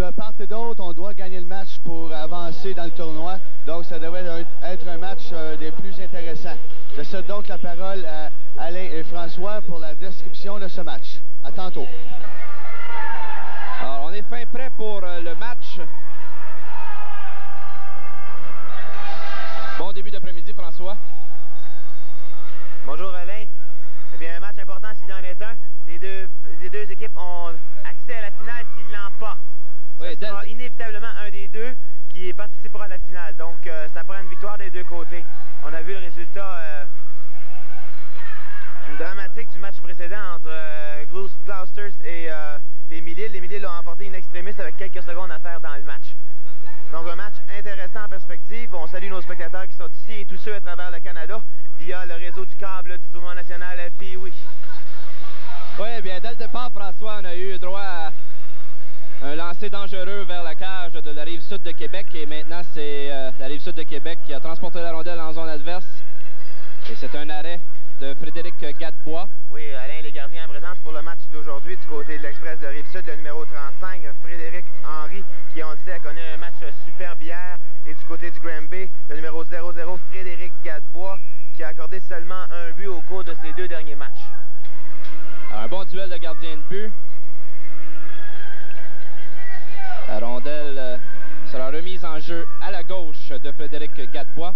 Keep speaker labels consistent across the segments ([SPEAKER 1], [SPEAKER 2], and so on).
[SPEAKER 1] de part et d'autre, on doit gagner le match pour avancer dans le tournoi. Donc, ça devrait être un match des plus intéressants. Je cède donc la parole à Alain et François pour la description de ce match. À tantôt.
[SPEAKER 2] Alors, on est fin prêt pour le match. Bon début d'après-midi, François.
[SPEAKER 3] Bonjour, Alain. Eh bien, un match important s'il en est un. Les deux équipes ont accès à la finale s'ils l'emportent.
[SPEAKER 2] Oui,
[SPEAKER 3] ce sera inévitablement un des deux qui participera à la finale. Donc, ça prend une victoire des deux côtés. On a vu le résultat dramatique du match précédent entre Gloucesters et les Mille-Îles. Les Mille-Îles l'ont emporté in extremis avec quelques secondes à faire dans le match. Donc, un match intéressant en perspective. On salue nos spectateurs qui sont ici et tous ceux à travers le Canada via le réseau du câble du tournoi national Pee-Wee.
[SPEAKER 2] Oui, bien, dès le départ, François, on a eu droit à un lancer dangereux vers la cage de la rive sud de Québec. Et maintenant, c'est la rive sud de Québec qui a transporté la rondelle en zone adverse. Et c'est un arrêt de Frédéric Gadebois.
[SPEAKER 3] Oui, Alain, les gardiens en présence pour le match d'aujourd'hui du côté de l'Express de Rive-Sud, le numéro 35, Frédéric Henry, qui, on le sait, a connu un match superbe hier. Et du côté du Granby, le numéro 00, Frédéric Gadebois, qui a accordé seulement un but au cours de ses deux derniers matchs.
[SPEAKER 2] Alors, un bon duel de gardien de but. La rondelle sera remise en jeu à la gauche de Frédéric Gadebois.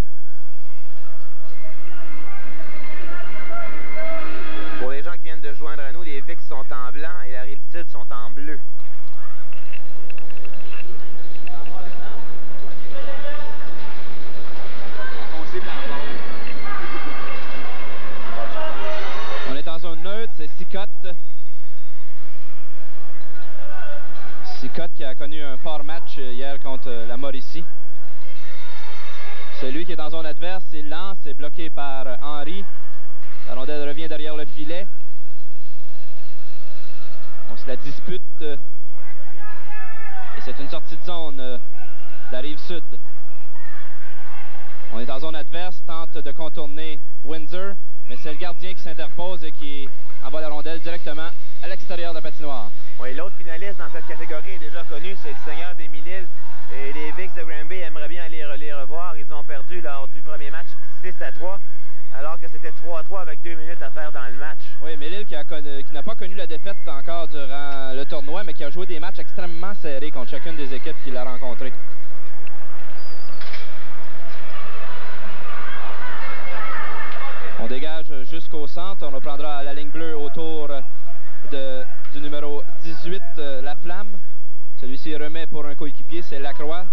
[SPEAKER 3] Pour les gens qui viennent de joindre à nous, les Vics sont en blanc et la Rive-Sud sont en bleu.
[SPEAKER 2] On est en zone neutre, c'est Sicotte. Sicotte qui a connu un fort match hier contre la Mauricie. Celui qui est en zone adverse, il lance, c'est bloqué par Henry. La rondelle revient derrière le filet. On se la dispute. Et c'est une sortie de zone de la rive sud. On est en zone adverse, tente de contourner Windsor, mais c'est le gardien qui s'interpose et qui envoie la rondelle directement à l'extérieur de la patinoire.
[SPEAKER 3] Oui, l'autre finaliste dans cette catégorie est déjà connu, c'est le Seigneur des Mille-Îles. Et les Vics de Granby aimeraient bien aller les revoir. Ils ont perdu lors du premier match 6-3. Alors que c'était 3-3 avec 2 minutes à faire dans le match.
[SPEAKER 2] Oui, Mille-Îles qui n'a pas connu la défaite encore durant le tournoi, mais qui a joué des matchs extrêmement serrés contre chacune des équipes qu'il a rencontrées. On dégage jusqu'au centre. On reprendra la ligne bleue autour du numéro 18, La Flamme. Celui-ci remet pour un coéquipier, c'est Lacroix.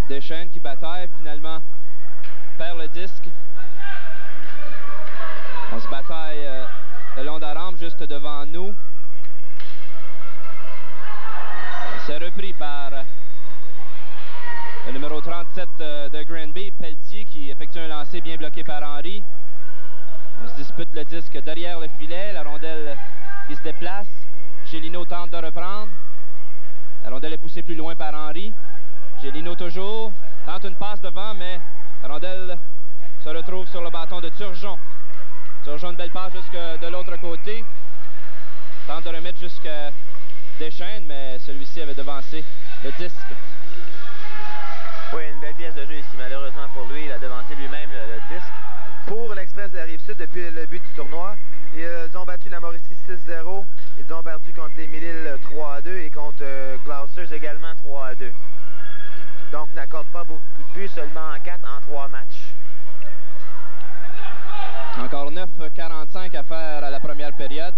[SPEAKER 2] Deschênes qui bataille, finalement perd le disque. On se bataille le long de la rampe juste devant nous. C'est repris par le numéro 37 de Granby, Pelletier, qui effectue un lancer bien bloqué par Henry. On se dispute le disque derrière le filet. La rondelle qui se déplace. Gélino tente de reprendre. La rondelle est poussée plus loin par Henry. Gélino toujours. Tente une passe devant, mais la rondelle se retrouve sur le bâton de Turgeon. Turgeon, une belle passe jusque de l'autre côté. Tente de remettre jusqu'à Deschênes, mais celui-ci avait devancé le disque.
[SPEAKER 3] Oui, une belle pièce de jeu ici. Malheureusement pour lui, il a devancé lui-même le disque. Pour l'Express de la Rive-Sud, depuis le but du tournoi, ils ont battu la Mauricie 6-0. Ils ont perdu contre les Mille-Îles 3-2 et contre Gloucesters également 3-2. Donc, n'accorde pas beaucoup de buts, seulement 4 en 3 matchs.
[SPEAKER 2] Encore 9:45 à faire à la première période.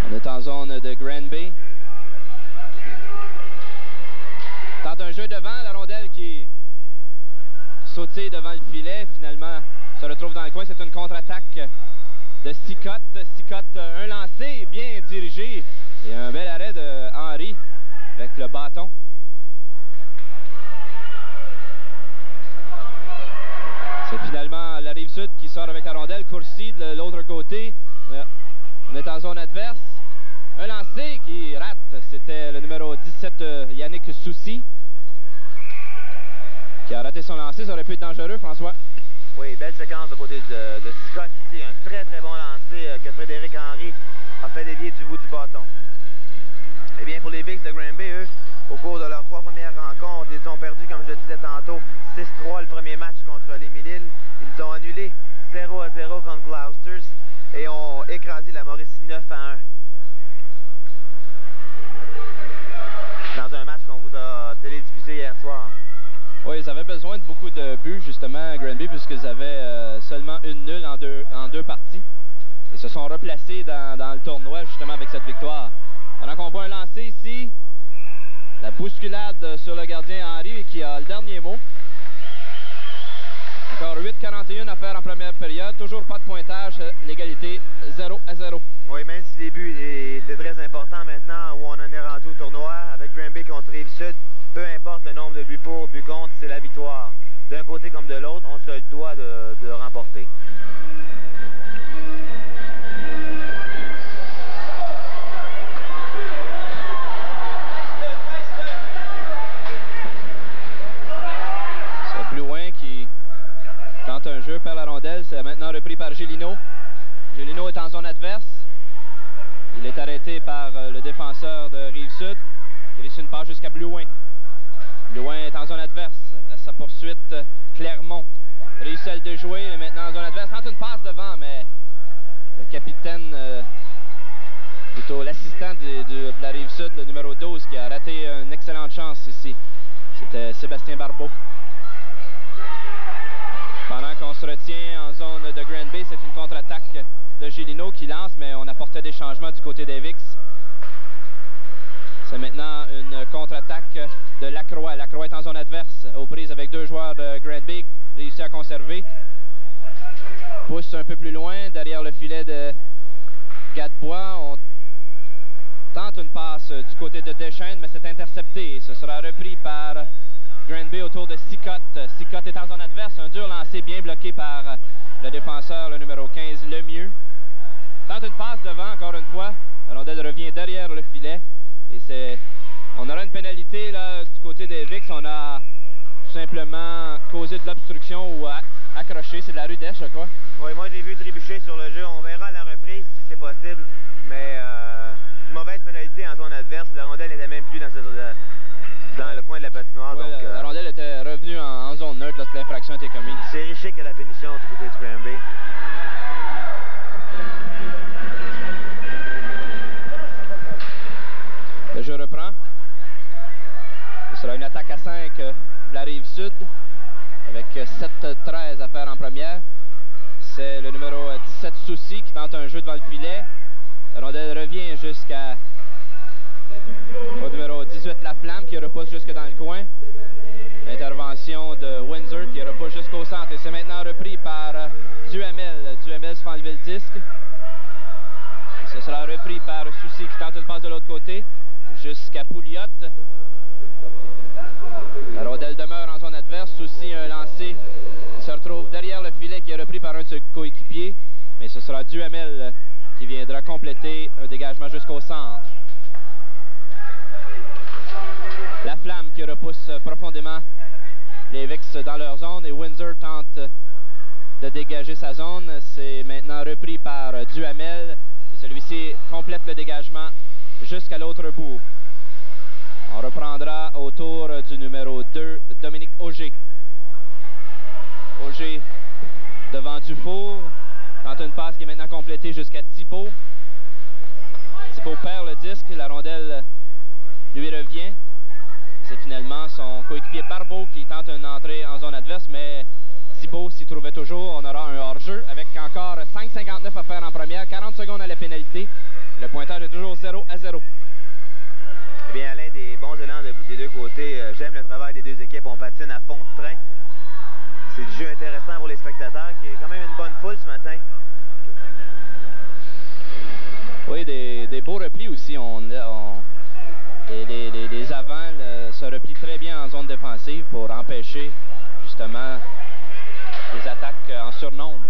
[SPEAKER 2] On est en zone de Granby. Tente un jeu devant, la rondelle qui sautille devant le filet. Finalement, se retrouve dans le coin. C'est une contre-attaque de Sicotte. Sicotte, un lancer bien dirigé. Et un bel arrêt de Henry avec le bâton. C'est finalement la Rive-Sud qui sort avec la rondelle. Courcy de l'autre côté. On est en zone adverse. Un lancer qui rate. C'était le numéro 17, Yannick Soucy, qui a raté son lancer. Ça aurait pu être dangereux, François.
[SPEAKER 3] Oui, belle séquence de côté de Scott ici. Un très bon lancer que Frédéric Henry bâton. Eh bien, pour les Bigs de Granby, eux, au cours de leurs 3 premières rencontres, ils ont perdu, comme je le disais tantôt, 6-3 le premier match contre les Mille-Îles. Ils ont annulé 0-0 contre Gloucesters et ont écrasé la Mauricie 9-1. Dans un match qu'on vous a télédiffusé hier soir.
[SPEAKER 2] Oui, ils avaient besoin de beaucoup de buts, justement, Granby, puisqu'ils avaient seulement une nulle en deux parties. Ils se sont replacés dans le tournoi, justement, avec cette victoire. Pendant qu'on voit un lancer ici, la bousculade sur le gardien Henry qui a le dernier mot. Encore 8:41 à faire en première période. Toujours pas de pointage. L'égalité 0-0.
[SPEAKER 3] Oui, même si les buts étaient très importants maintenant où on en est rendu au tournoi avec Granby contre Rive-Sud, peu importe le nombre de buts pour, buts contre, c'est la victoire. D'un côté comme de l'autre, on se le doit de remporter.
[SPEAKER 2] Qui tente un jeu, perd la rondelle. C'est maintenant repris par Gélineau. Gélineau est en zone adverse. Il est arrêté par le défenseur de Rive-Sud. Il réussit une passe jusqu'à Blouin. Blouin est en zone adverse. À sa poursuite, Clermont réussit à le déjouer. Il est maintenant en zone adverse. Tente une passe devant, mais le capitaine, plutôt l'assistant de la Rive-Sud, le numéro 12, qui a raté une excellente chance ici. C'était Sébastien Barbeau. Pendant qu'on se retient en zone de Granby, c'est une contre-attaque de Gélineau qui lance, mais on apportait des changements du côté des Vix. C'est maintenant une contre-attaque de Lacroix. Lacroix est en zone adverse, aux prises avec 2 joueurs de Granby, réussit à conserver. Pousse un peu plus loin, derrière le filet de Gadebois. On tente une passe du côté de Deschênes, mais c'est intercepté. Ce sera repris par Granby autour de Sicotte. Sicotte est en zone adverse. Un dur lancé bien bloqué par le défenseur, le numéro 15, Lemieux. Tente une passe devant, encore une fois. La rondelle revient derrière le filet. Et on aura une pénalité là, du côté des Vix. On a tout simplement causé de l'obstruction ou accroché. C'est de la rudesse, je crois.
[SPEAKER 3] Oui, moi j'ai vu trébucher sur le jeu. On verra à la reprise si c'est possible. Mais une mauvaise pénalité en zone adverse. La rondelle n'était même plus dans le coin de la patinoire.
[SPEAKER 2] Ouais, donc, la rondelle était revenue en zone neutre lorsque l'infraction était commise.
[SPEAKER 3] C'est Richer qui a la punition du côté du Granby.
[SPEAKER 2] Le jeu reprend. Ce sera une attaque à 5 de la Rive-Sud avec 7-13 à faire en première. C'est le numéro 17 Soucy qui tente un jeu devant le filet. La rondelle revient jusqu'à au numéro 18 Laflamme qui repousse jusque dans le coin. L'intervention de Windsor qui repousse jusqu'au centre et c'est maintenant repris par Duhamel. Duhamel se fait enlever le disque. Et ce sera repris par Soucy qui tente une passe de l'autre côté jusqu'à Pouliot. La rondelle demeure en zone adverse. Soucy un lancé qui se retrouve derrière le filet qui est repris par un de ses coéquipiers. Mais ce sera Duhamel qui viendra compléter un dégagement jusqu'au centre. Laflamme qui repousse profondément les Vix dans leur zone et Windsor tente de dégager sa zone. C'est maintenant repris par Duhamel et celui-ci complète le dégagement jusqu'à l'autre bout. On reprendra autour du numéro 2, Dominique Auger. Auger devant Dufour, tente une passe qui est maintenant complétée jusqu'à Thibault. Thibault perd le disque, la rondelle lui revient. C'est finalement son coéquipier Barbeau qui tente une entrée en zone adverse, mais Thibault s'y trouvait toujours. On aura un hors-jeu avec encore 5,59 à faire en première, 40 secondes à la pénalité. Le pointage est toujours 0-0.
[SPEAKER 3] Eh bien, Alain, des bons élans des deux côtés. J'aime le travail des deux équipes. On patine à fond de train. C'est du jeu intéressant pour les spectateurs, qui est quand même une bonne foule ce matin.
[SPEAKER 2] Oui, des beaux replis aussi. Les avants se replient très bien en zone défensive pour empêcher justement des attaques en surnombre.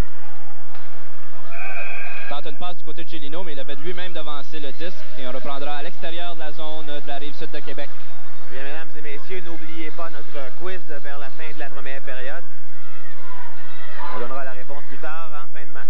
[SPEAKER 2] Tente une passe du côté de Gélineau, mais il avait lui-même devancé le disque et on reprendra à l'extérieur de la zone de la Rive-Sud de Québec.
[SPEAKER 3] Bien, mesdames et messieurs, n'oubliez pas notre quiz vers la fin de la première période. On donnera la réponse plus tard en fin de match.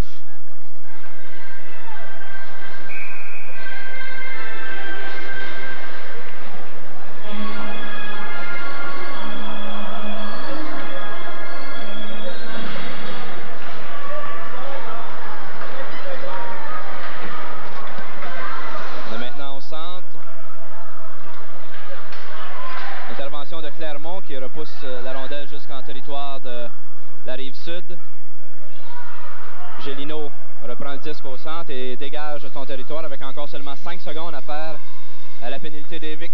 [SPEAKER 2] Rive-Sud. Gélino reprend le disque au centre et dégage de son territoire avec encore seulement 5 secondes à faire à la pénalité des Vix.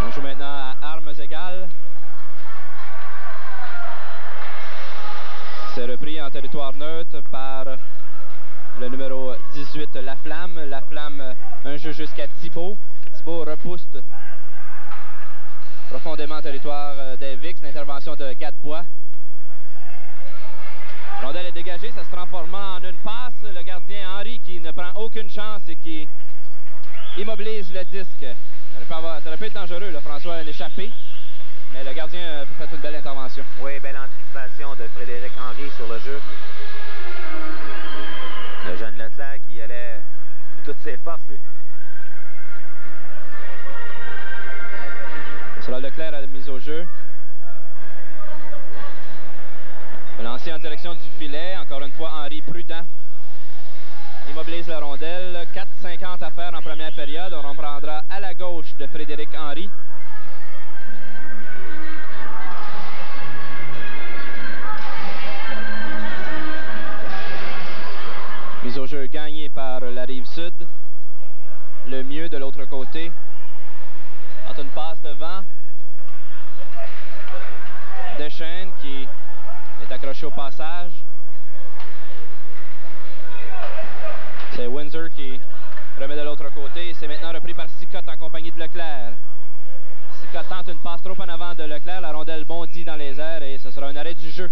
[SPEAKER 2] On joue maintenant à armes égales. C'est repris en territoire neutre par le numéro 18, La Flamme. La Flamme, un jeu jusqu'à Thibault. Thibault repousse profondément en territoire des Vix. L'intervention de Gadebois. Rondelle est dégagée, ça se transforme en une passe. Le gardien Henry qui ne prend aucune chance et qui immobilise le disque. Ça aurait pu être dangereux, là. François a un échappé, mais le gardien a fait une belle intervention.
[SPEAKER 3] Oui, belle anticipation de Frédéric Henry sur le jeu. Le jeune Leclerc qui allait de toutes ses forces, lui.
[SPEAKER 2] C'est là Leclerc à la mise au jeu. Lancé en direction du filet. Encore une fois, Henry prudent. Immobilise la rondelle. 4,50 à faire en première période. On reprendra à la gauche de Frédéric Henry. Mise au jeu gagnée par la Rive-Sud. Le mieux de l'autre côté. Tente une passe devant. Deschênes qui est accroché au passage. C'est Windsor qui remet de l'autre côté. C'est maintenant repris par Sicotte en compagnie de Leclerc. Sicotte tente une passe trop en avant de Leclerc. La rondelle bondit dans les airs et ce sera un arrêt du jeu.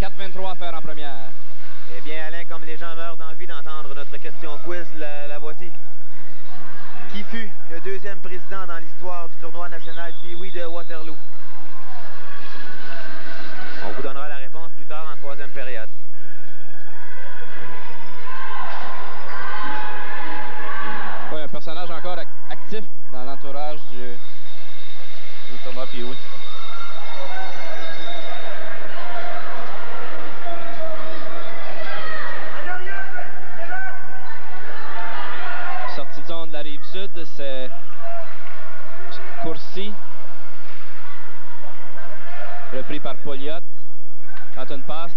[SPEAKER 2] 4,23 à faire en première.
[SPEAKER 3] Eh bien, Alain, comme les gens meurent d'envie d'entendre notre question quiz, la voici. Qui fut le deuxième président dans l'histoire du tournoi national Pee-Wee de Waterloo? On vous donnera la réponse plus tard en troisième période.
[SPEAKER 2] Oui, un personnage encore actif dans l'entourage du tournoi Pee-Wee. Sortie de zone de la Rive-Sud, c'est Courcy. Repris par Pouliot. Tente une passe.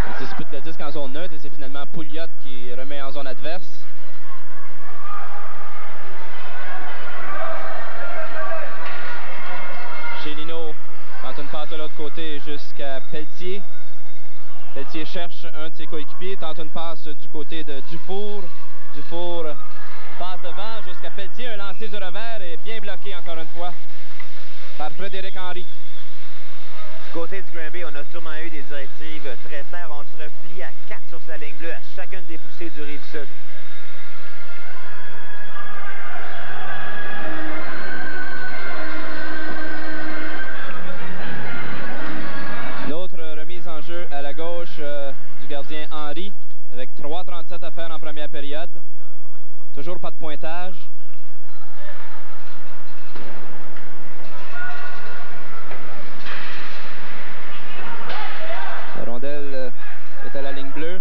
[SPEAKER 2] Il dispute le disque en zone neutre et c'est finalement Pouliot qui remet en zone adverse. Gélino tente une passe de l'autre côté jusqu'à Pelletier. Pelletier cherche un de ses coéquipiers, tente une passe du côté de Dufour. Dufour passe devant jusqu'à Pelletier. Un lancer du revers est bien bloqué encore une fois par Frédéric Henry.
[SPEAKER 3] Du côté du Granby, on a sûrement eu des directives très claires. On se replie à 4 sur sa ligne bleue à chacune des poussées du Rive-Sud.
[SPEAKER 2] Une autre remise en jeu à la gauche du gardien Henry avec 3,37 à faire en première période. Toujours pas de pointage. La rondelle est à la ligne bleue.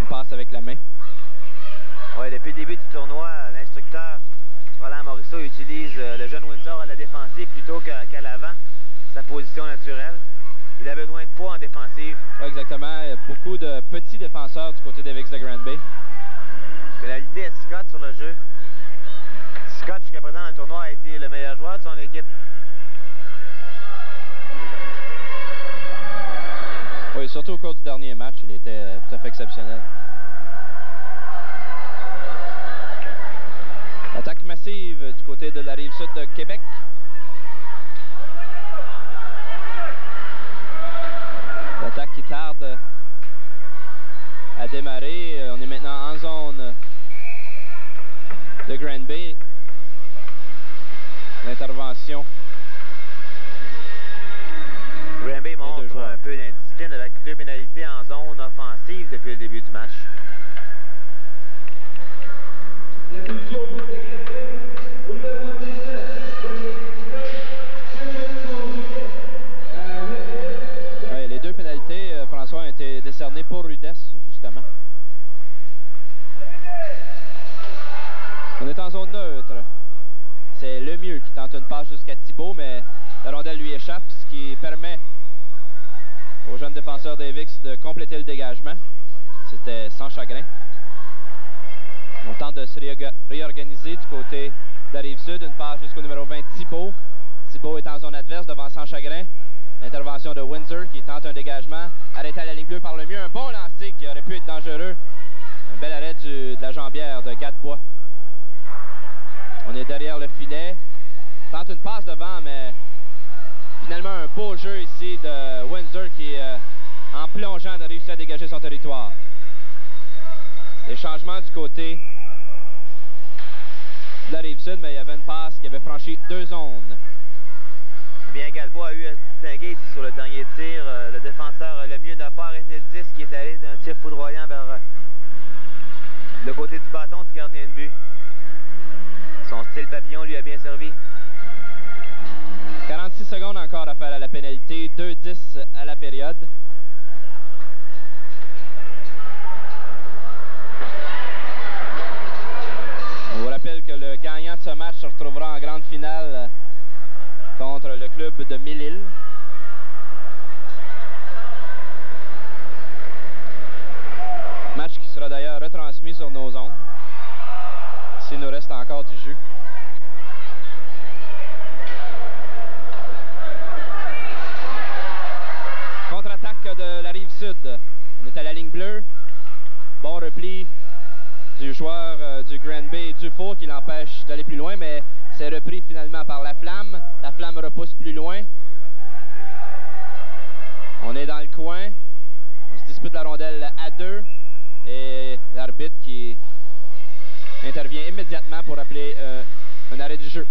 [SPEAKER 2] On passe avec la main.
[SPEAKER 3] Oui, depuis le début du tournoi, l'instructeur Roland Morisseau utilise le jeune Windsor à la défensive plutôt qu'à l'avant, sa position naturelle. Il a besoin de poids en défensive.
[SPEAKER 2] Oui, exactement. Il y a beaucoup de petits défenseurs du côté des Vix de Granby.
[SPEAKER 3] Pénalité à Scott sur le jeu. Scott, jusqu'à présent dans le tournoi, a été le meilleur joueur de son équipe.
[SPEAKER 2] Oui, surtout au cours du dernier match, il était tout à fait exceptionnel. Attaque massive du côté de la Rive-Sud de Québec. L'attaque qui tarde à démarrer. On est maintenant en zone de Granby. L'intervention.
[SPEAKER 3] Granby montre un peu d'indiscipline avec 2 pénalités en zone offensive depuis le début du match.
[SPEAKER 2] Ouais, les 2 pénalités, François, ont été décernées pour rudesse, justement. On est en zone neutre. C'est c'est Lemieux qui tente une passe jusqu'à Thibault, mais la rondelle lui échappe, ce qui permet au jeune défenseur d'Avix de compléter le dégagement. C'était sans chagrin. On tente de se réorganiser du côté de la Rive-Sud. Une passe jusqu'au numéro 20, Thibault. Thibault est en zone adverse devant Sans Chagrin. Intervention de Windsor qui tente un dégagement. Arrêté à la ligne bleue par Lemieux. Un bon lancer qui aurait pu être dangereux. Un bel arrêt de la jambière de Gadebois. On est derrière le filet. Tente une passe devant, mais finalement un beau jeu ici de Windsor qui, en plongeant, a réussi à dégager son territoire. Les changements du côté de la Rive-Sud, mais il y avait une passe qui avait franchi 2 zones.
[SPEAKER 3] Eh bien, Gadebois a eu à se distinguer ici sur le dernier tir. Le défenseur Lemieux n'a pas arrêté le disque, qui est allé d'un tir foudroyant vers le côté du bâton du gardien de but. Son style papillon lui a bien servi.
[SPEAKER 2] 46 secondes encore à faire à la pénalité, 2-10 à la période. On vous rappelle que le gagnant de ce match se retrouvera en grande finale contre le club de Mille-Îles. Match qui sera d'ailleurs retransmis sur nos ondes, s'il nous reste encore du jus. Contre-attaque de la Rive-Sud. On est à la ligne bleue. Bon repli du joueur du Granby, Dufour, qui l'empêche d'aller plus loin, mais c'est repris finalement par la Flamme. La Flamme repousse plus loin. On est dans le coin. On se dispute la rondelle à 2. Et l'arbitre qui intervient immédiatement pour appeler un arrêt du jeu.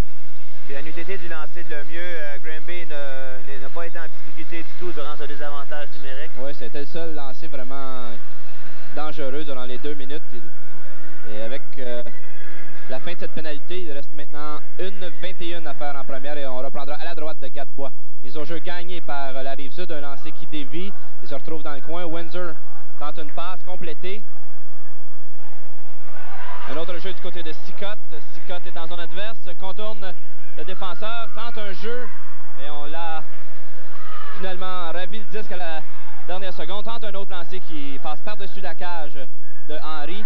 [SPEAKER 3] Bien, UTT du lancer de Lemieux, Granby n'a pas été en difficulté du tout durant ce désavantage numérique.
[SPEAKER 2] Oui, c'était le seul lancer vraiment dangereux durant les 2 minutes. Et avec la fin de cette pénalité, il reste maintenant 1:21 à faire en première et on reprendra à la droite de Gadebois. Mise au jeu gagnée par la Rive-Sud, un lancer qui dévie. Il se retrouve dans le coin. Windsor tente une passe complétée. Un autre jeu du côté de Sicotte. Sicotte est en zone adverse, contourne le défenseur, tente un jeu, mais on l'a finalement ravi le disque à la dernière seconde. Tente un autre lancer qui passe par-dessus la cage de Henry.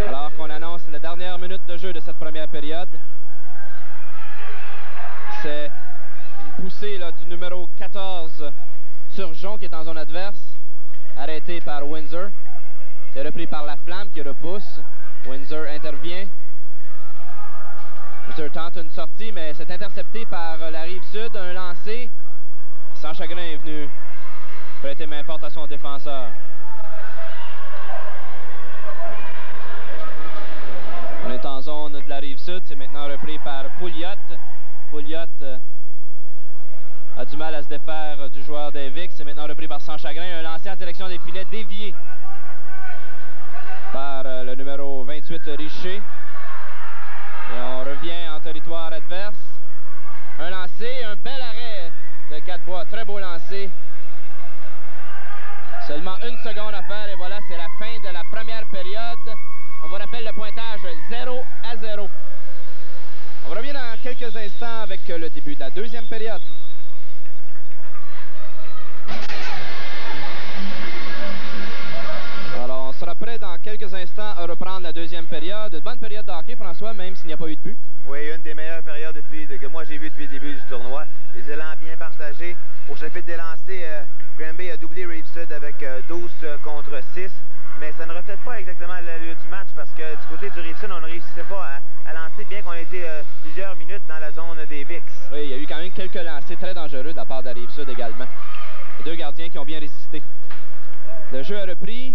[SPEAKER 2] Alors qu'on annonce la dernière minute de jeu de cette première période. C'est une poussée là, du numéro 14, Turgeon, qui est en zone adverse, arrêté par Windsor. C'est repris par la Flamme qui repousse. Windsor intervient. Windsor tente une sortie, mais c'est intercepté par la Rive-Sud. Un lancer. Sans Chagrin est venu prêter main forte à son défenseur. On est en zone de la Rive-Sud. C'est maintenant repris par Pouliot. Pouliot a du mal à se défaire du joueur d'Avix. C'est maintenant repris par Sans Chagrin. Un lancer en direction des filets dévié par le numéro 28, Richer. Et on revient en territoire adverse. Un lancer, un bel arrêt de Gadebois. Très beau lancer. Seulement 1 seconde à faire et voilà, c'est la fin de la première période. On vous rappelle le pointage 0-0. On revient dans quelques instants avec le début de la deuxième période. Alors, on sera prêt dans quelques instants à reprendre la deuxième période. Une bonne période de hockey, François, même s'il n'y a pas eu de but.
[SPEAKER 3] Oui, une des meilleures périodes que moi j'ai vues depuis le début du tournoi. Les élans bien partagés. Au chapitre des lancers, Granby a doublé Rive-Sud avec 12 contre 6. Mais ça ne reflète pas exactement l'allure du match parce que du côté du Rive-Sud, on ne réussissait pas à lancer bien qu'on ait été plusieurs minutes dans la zone des VIX.
[SPEAKER 2] Oui, il y a eu quand même quelques lancers très dangereux de la part de la Rive-Sud également. Les 2 gardiens qui ont bien résisté. Le jeu a repris.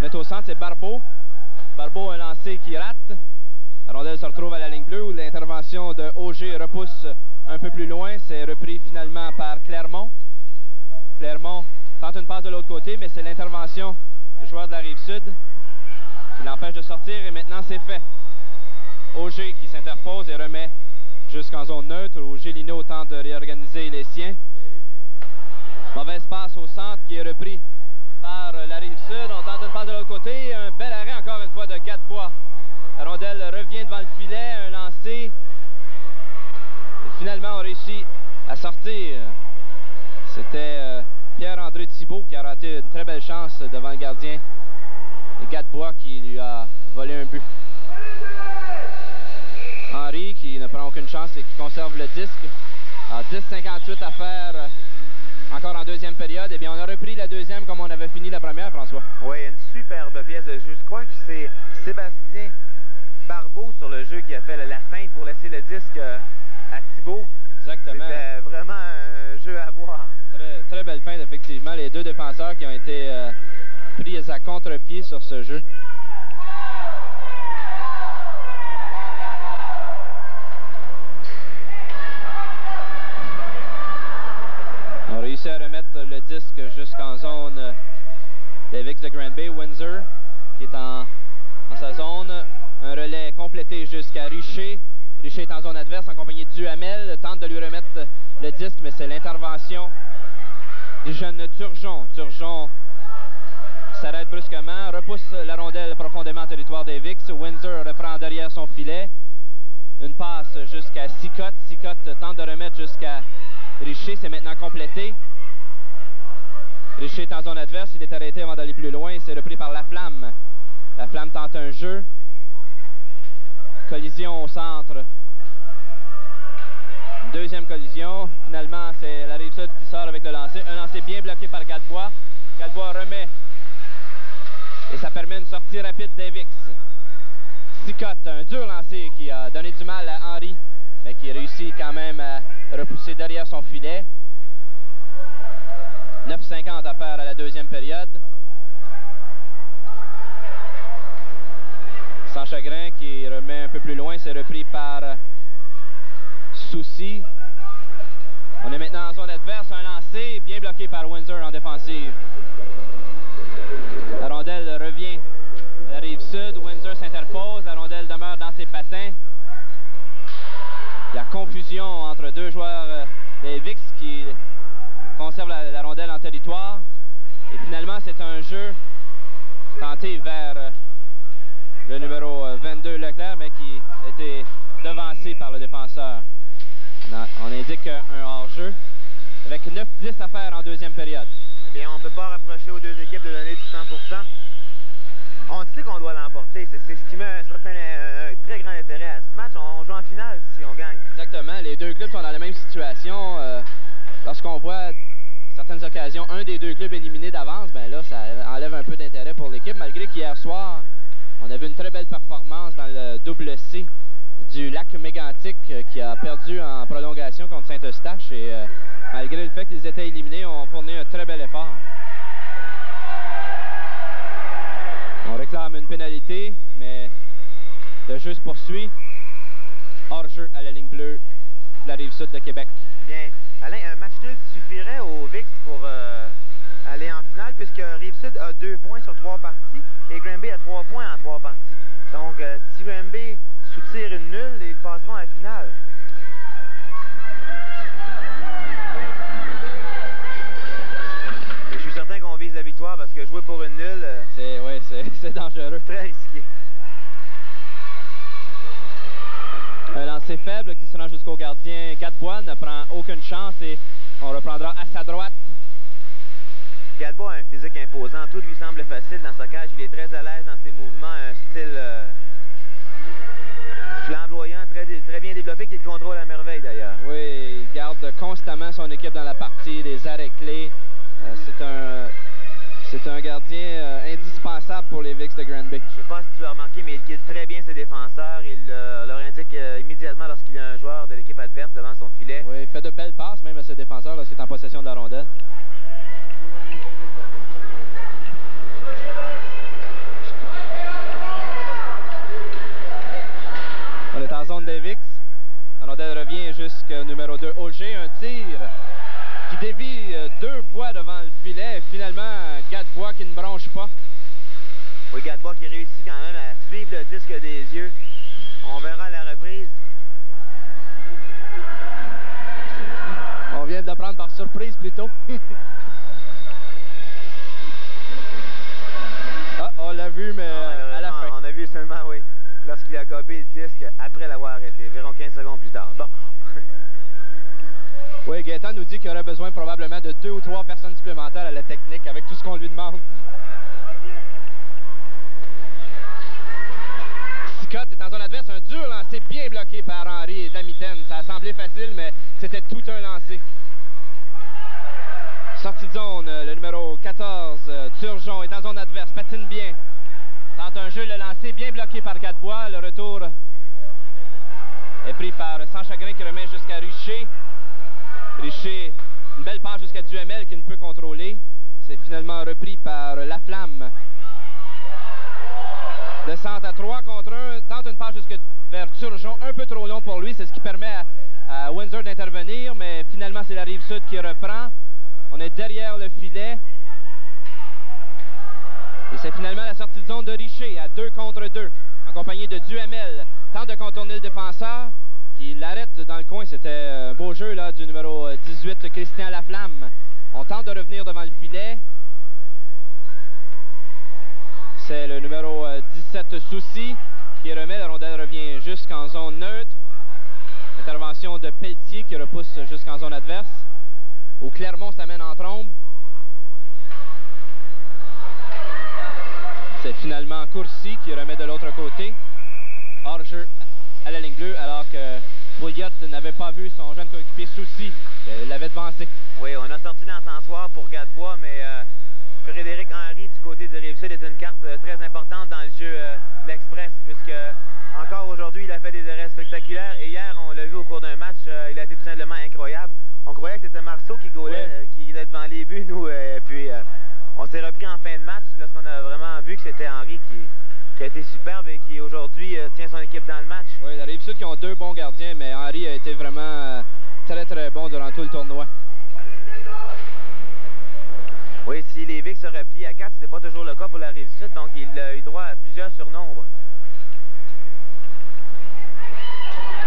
[SPEAKER 2] On est au centre, c'est Barbeau. Barbeau, un lancer qui rate. La rondelle se retrouve à la ligne bleue où l'intervention de Auger repousse un peu plus loin. C'est repris finalement par Clermont. Clermont tente une passe de l'autre côté, mais c'est l'intervention du joueur de la Rive-Sud qui l'empêche de sortir et maintenant c'est fait. Auger qui s'interpose et remet jusqu'en zone neutre où Gélino tente de réorganiser les siens. Mauvaise passe au centre qui est repris par la Rive-Sud. On tente une passe de l'autre côté. Un bel arrêt encore une fois de Gadebois. La rondelle revient devant le filet. Un lancer. Et finalement, on réussit à sortir. C'était Pierre-André Thibault qui a raté une très belle chance devant le gardien. Et Gadebois qui lui a volé un but. Henry qui ne prend aucune chance et qui conserve le disque. À 10,58 à faire encore en deuxième période. Eh bien, on a repris la deuxième comme on avait fini la première, François.
[SPEAKER 3] Oui, une superbe pièce de jeu. Je crois que c'est Sébastien Barbeau sur le jeu qui a fait la feinte pour laisser le disque à Thibault.
[SPEAKER 2] Exactement.
[SPEAKER 3] C'était vraiment un jeu à voir.
[SPEAKER 2] Très, très belle feinte, effectivement. Les deux défenseurs qui ont été pris à contre-pied sur ce jeu. On réussit à remettre le disque jusqu'en zone des Vics de Granby. Windsor qui est en sa zone. Un relais complété jusqu'à Richer. Richer est en zone adverse en compagnie de Duhamel. Tente de lui remettre le disque, mais c'est l'intervention du jeune Turgeon. Turgeon s'arrête brusquement, repousse la rondelle profondément en territoire des Vics. Windsor reprend derrière son filet. Une passe jusqu'à Sicotte. Sicotte tente de remettre jusqu'à Richer, c'est maintenant complété. Richer est en zone adverse, il est arrêté avant d'aller plus loin. C'est repris par Laflamme. Laflamme tente un jeu. Collision au centre. Deuxième collision. Finalement, c'est la Rive-Sud qui sort avec le lancer. Un lancer bien bloqué par Gadebois. Gadebois remet. Et ça permet une sortie rapide des Vics. Sicotte, un dur lancer qui a donné du mal à Henry, mais qui réussit quand même à repousser derrière son filet. 9,50 à faire à la deuxième période. Sans chagrin qui remet un peu plus loin, c'est repris par Soucy. On est maintenant en zone adverse, un lancer bien bloqué par Windsor en défensive. La rondelle revient à la Rive-Sud, Windsor s'interpose, la rondelle demeure dans ses patins. Il y a confusion entre deux joueurs des Vics qui conservent la rondelle en territoire. Et finalement, c'est un jeu tenté vers le numéro 22 Leclerc, mais qui a été devancé par le défenseur. On indique un hors-jeu avec 9-10 à faire en deuxième période.
[SPEAKER 3] Eh bien, on ne peut pas rapprocher aux deux équipes de donner du 100%. On sait qu'on doit l'emporter. C'est ce qui met un très grand intérêt à ce match. On joue en finale si on gagne.
[SPEAKER 2] Exactement. Les deux clubs sont dans la même situation. Lorsqu'on voit certaines occasions un des deux clubs éliminés d'avance, ben là, ça enlève un peu d'intérêt pour l'équipe, malgré qu'hier soir, on a vu une très belle performance dans le double C du Lac Mégantic qui a perdu en prolongation contre Saint-Eustache. Et malgré le fait qu'ils étaient éliminés, ont fourni un très bel effort. On réclame une pénalité, mais le jeu se poursuit. Hors-jeu à la ligne bleue de la Rive-Sud de Québec.
[SPEAKER 3] Bien, Alain, un match nul suffirait aux Vics pour aller en finale, puisque Rive-Sud a 2 points sur 3 parties et Granby a 3 points en 3 parties. Donc, si Granby soutire une nulle, ils passeront à la finale. Et je suis certain qu'on vise la victoire parce que jouer pour une nulle,
[SPEAKER 2] c'est dangereux.
[SPEAKER 3] Très risqué.
[SPEAKER 2] Un lancer faible qui se rend jusqu'au gardien. Gadebois ne prend aucune chance et on reprendra à sa droite.
[SPEAKER 3] Gadebois a un physique imposant. Tout lui semble facile dans sa cage. Il est très à l'aise dans ses mouvements. Un style flamboyant, très bien développé, qu'il contrôle à merveille d'ailleurs.
[SPEAKER 2] Oui, il garde constamment son équipe dans la partie, des arrêts clés. C'est un gardien indispensable pour les Vics de Granby.
[SPEAKER 3] Je ne sais pas si tu as remarqué, mais il guide très bien ses défenseurs. Il leur indique immédiatement lorsqu'il y a un joueur de l'équipe adverse devant son filet.
[SPEAKER 2] Oui, il fait de belles passes même à ses défenseurs lorsqu'il est en possession de la rondelle. On est en zone des Vics. La rondelle revient jusqu'au numéro 2, Auger. Un tir qui dévie 2 fois devant le filet. Finalement, Gadebois qui ne bronche pas.
[SPEAKER 3] Oui, Gadebois qui réussit quand même à suivre le disque des yeux. On verra à la reprise.
[SPEAKER 2] On vient de le prendre par surprise plutôt. On l'a vu, mais à la fin.
[SPEAKER 3] On a vu seulement, oui, lorsqu'il a gobé le disque après l'avoir arrêté, environ 15 secondes plus tard. Bon.
[SPEAKER 2] Oui, Gaétan nous dit qu'il aurait besoin probablement de 2 ou 3 personnes supplémentaires à la technique avec tout ce qu'on lui demande. Sicotte est en zone adverse, un dur lancé bien bloqué par Henry de la mitaine. Ça a semblé facile, mais c'était tout un lancer. Sortie de zone, le numéro 14, Turgeon est en zone adverse, patine bien. Tente un jeu, le lancer bien bloqué par Gadebois. Le retour est pris par Sans Chagrin qui remet jusqu'à Richer. Richer, une belle passe jusqu'à Duhamel qui ne peut contrôler. C'est finalement repris par Laflamme. Descente à 3 contre 1, tente une passe jusque vers Turgeon, un peu trop long pour lui, c'est ce qui permet à Windsor d'intervenir, mais finalement c'est la Rive-Sud qui reprend. On est derrière le filet. Et c'est finalement la sortie de zone de Richer à 2 contre 2, en compagnie de Duhamel. Tente de contourner le défenseur, qui l'arrête dans le coin. C'était un beau jeu là, du numéro 18, Christian Laflamme. On tente de revenir devant le filet. C'est le numéro 17, Soucy, qui remet. La rondelle revient jusqu'en zone neutre. Intervention de Pelletier qui repousse jusqu'en zone adverse. Au Clermont, ça mène en trombe. C'est finalement Courcy qui remet de l'autre côté. Hors-jeu à la ligne bleue, alors que Pouliot n'avait pas vu son jeune coéquipier Soucy, qui l'avait devancé.
[SPEAKER 3] Oui, on a sorti l'encensoir pour Gadebois, mais Frédéric Henry du côté de Rive-Sud est une carte très importante dans le jeu l'Express, puisque encore aujourd'hui, il a fait des arrêts spectaculaires. Et hier, on l'a vu au cours d'un match, il a été tout simplement incroyable. On croyait que c'était Marceau qui gaulait, qui était devant les buts, nous, puis on s'est repris en fin de match lorsqu'on a vraiment vu que c'était Henry qui a été superbe et qui aujourd'hui tient son équipe dans le match.
[SPEAKER 2] Oui, la Rive-Sud qui ont 2 bons gardiens, mais Henry a été vraiment très très bon durant tout le tournoi.
[SPEAKER 3] Oui, si les Vics se replient à 4, ce n'était pas toujours le cas pour la Rive-Sud, donc il a eu droit à plusieurs surnombres.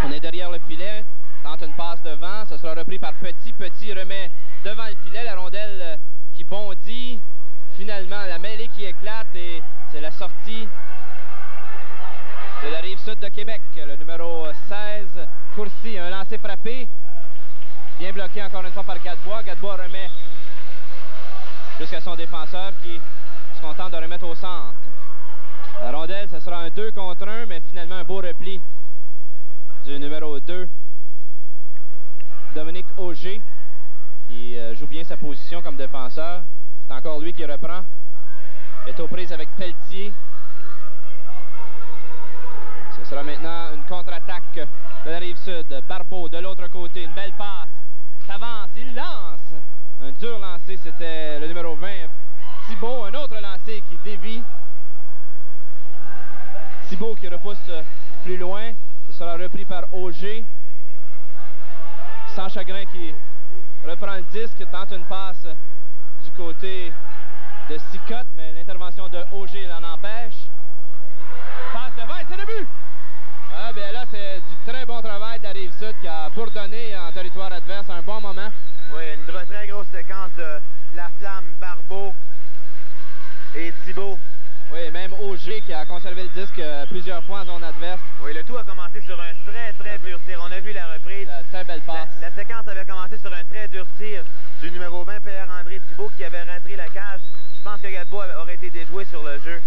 [SPEAKER 2] On est derrière le filet, tente une passe devant, ce sera repris par Petit. Petit remet devant le filet, la rondelle qui bondit. Finalement, la mêlée qui éclate et c'est la sortie de la Rive-Sud de Québec. Le numéro 16, Courcy, un lancer frappé. Bien bloqué encore une fois par Gadebois. Gadebois remet jusqu'à son défenseur qui se contente de remettre au centre. La rondelle, ce sera un 2 contre 1, mais finalement un beau repli du numéro 2, Dominique Auger, qui joue bien sa position comme défenseur. C'est encore lui qui reprend. Il est aux prises avec Pelletier. Ce sera maintenant une contre-attaque de la Rive-Sud. Barbeau de l'autre côté, une belle passe. S'avance, il lance. Un dur lancer, c'était le numéro 20, Thibault. Un autre lancer qui dévie. Thibault qui repousse plus loin. Ce sera repris par Auger. Sans Chagrin qui reprend le disque, tente une passe du côté de Sicotte, mais l'intervention de Auger l'en empêche. Passe devant et c'est le but! Ah, bien là, c'est du très bon travail de la Rive-Sud qui a bourdonné en territoire adverse à un bon moment.
[SPEAKER 3] Oui, une très grosse séquence de Laflamme, Barbeau et Thibault.
[SPEAKER 2] Oui, même Auger qui a conservé le disque plusieurs fois en zone adverse.
[SPEAKER 3] Oui, le tout a commencé sur un très dur tir. On a vu la reprise.
[SPEAKER 2] Très belle passe.
[SPEAKER 3] La séquence avait commencé sur un très dur tir du numéro 20, Pierre-André Thibault, qui avait rentré la cage. Je pense que Gadebois aurait été déjoué sur le jeu.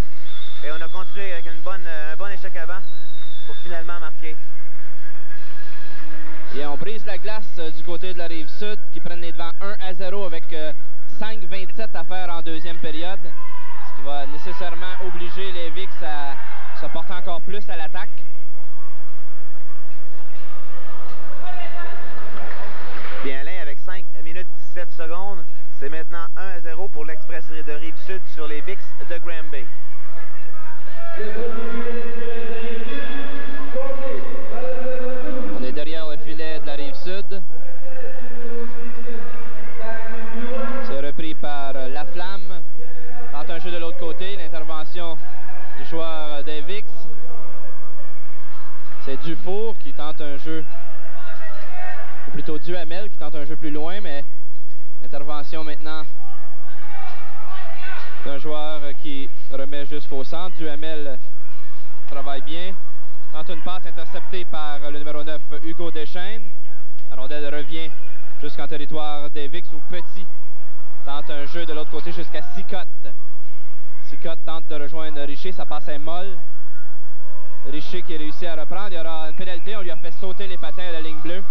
[SPEAKER 3] Et on a continué avec un bon échec avant pour finalement marquer.
[SPEAKER 2] Et on brise la glace du côté de la Rive-Sud qui prennent les devants 1-0 avec 5-27 à faire en deuxième période. Ce qui va nécessairement obliger les Vics à se porter encore plus à l'attaque.
[SPEAKER 3] Bien, Alain, avec 5 minutes 17 secondes, c'est maintenant 1-0 pour l'Express de Rive-Sud sur les Vics de Granby.
[SPEAKER 2] On est derrière le filet de la Rive-Sud. C'est repris par Laflamme. Tente un jeu de l'autre côté, l'intervention du joueur des Vics. C'est Dufour qui tente un jeu, ou plutôt Duhamel qui tente un jeu plus loin, mais l'intervention maintenant d'un joueur qui remet jusqu'au centre. Duhamel travaille bien. Tente une passe interceptée par le numéro 9, Hugo Deschênes. La rondelle revient jusqu'en territoire d'Evix où Petit tente un jeu de l'autre côté jusqu'à Sicotte. Sicotte tente de rejoindre Richer, ça passe à molle. Richer qui réussit à reprendre. Il y aura une pénalité, on lui a fait sauter les patins à la ligne bleue.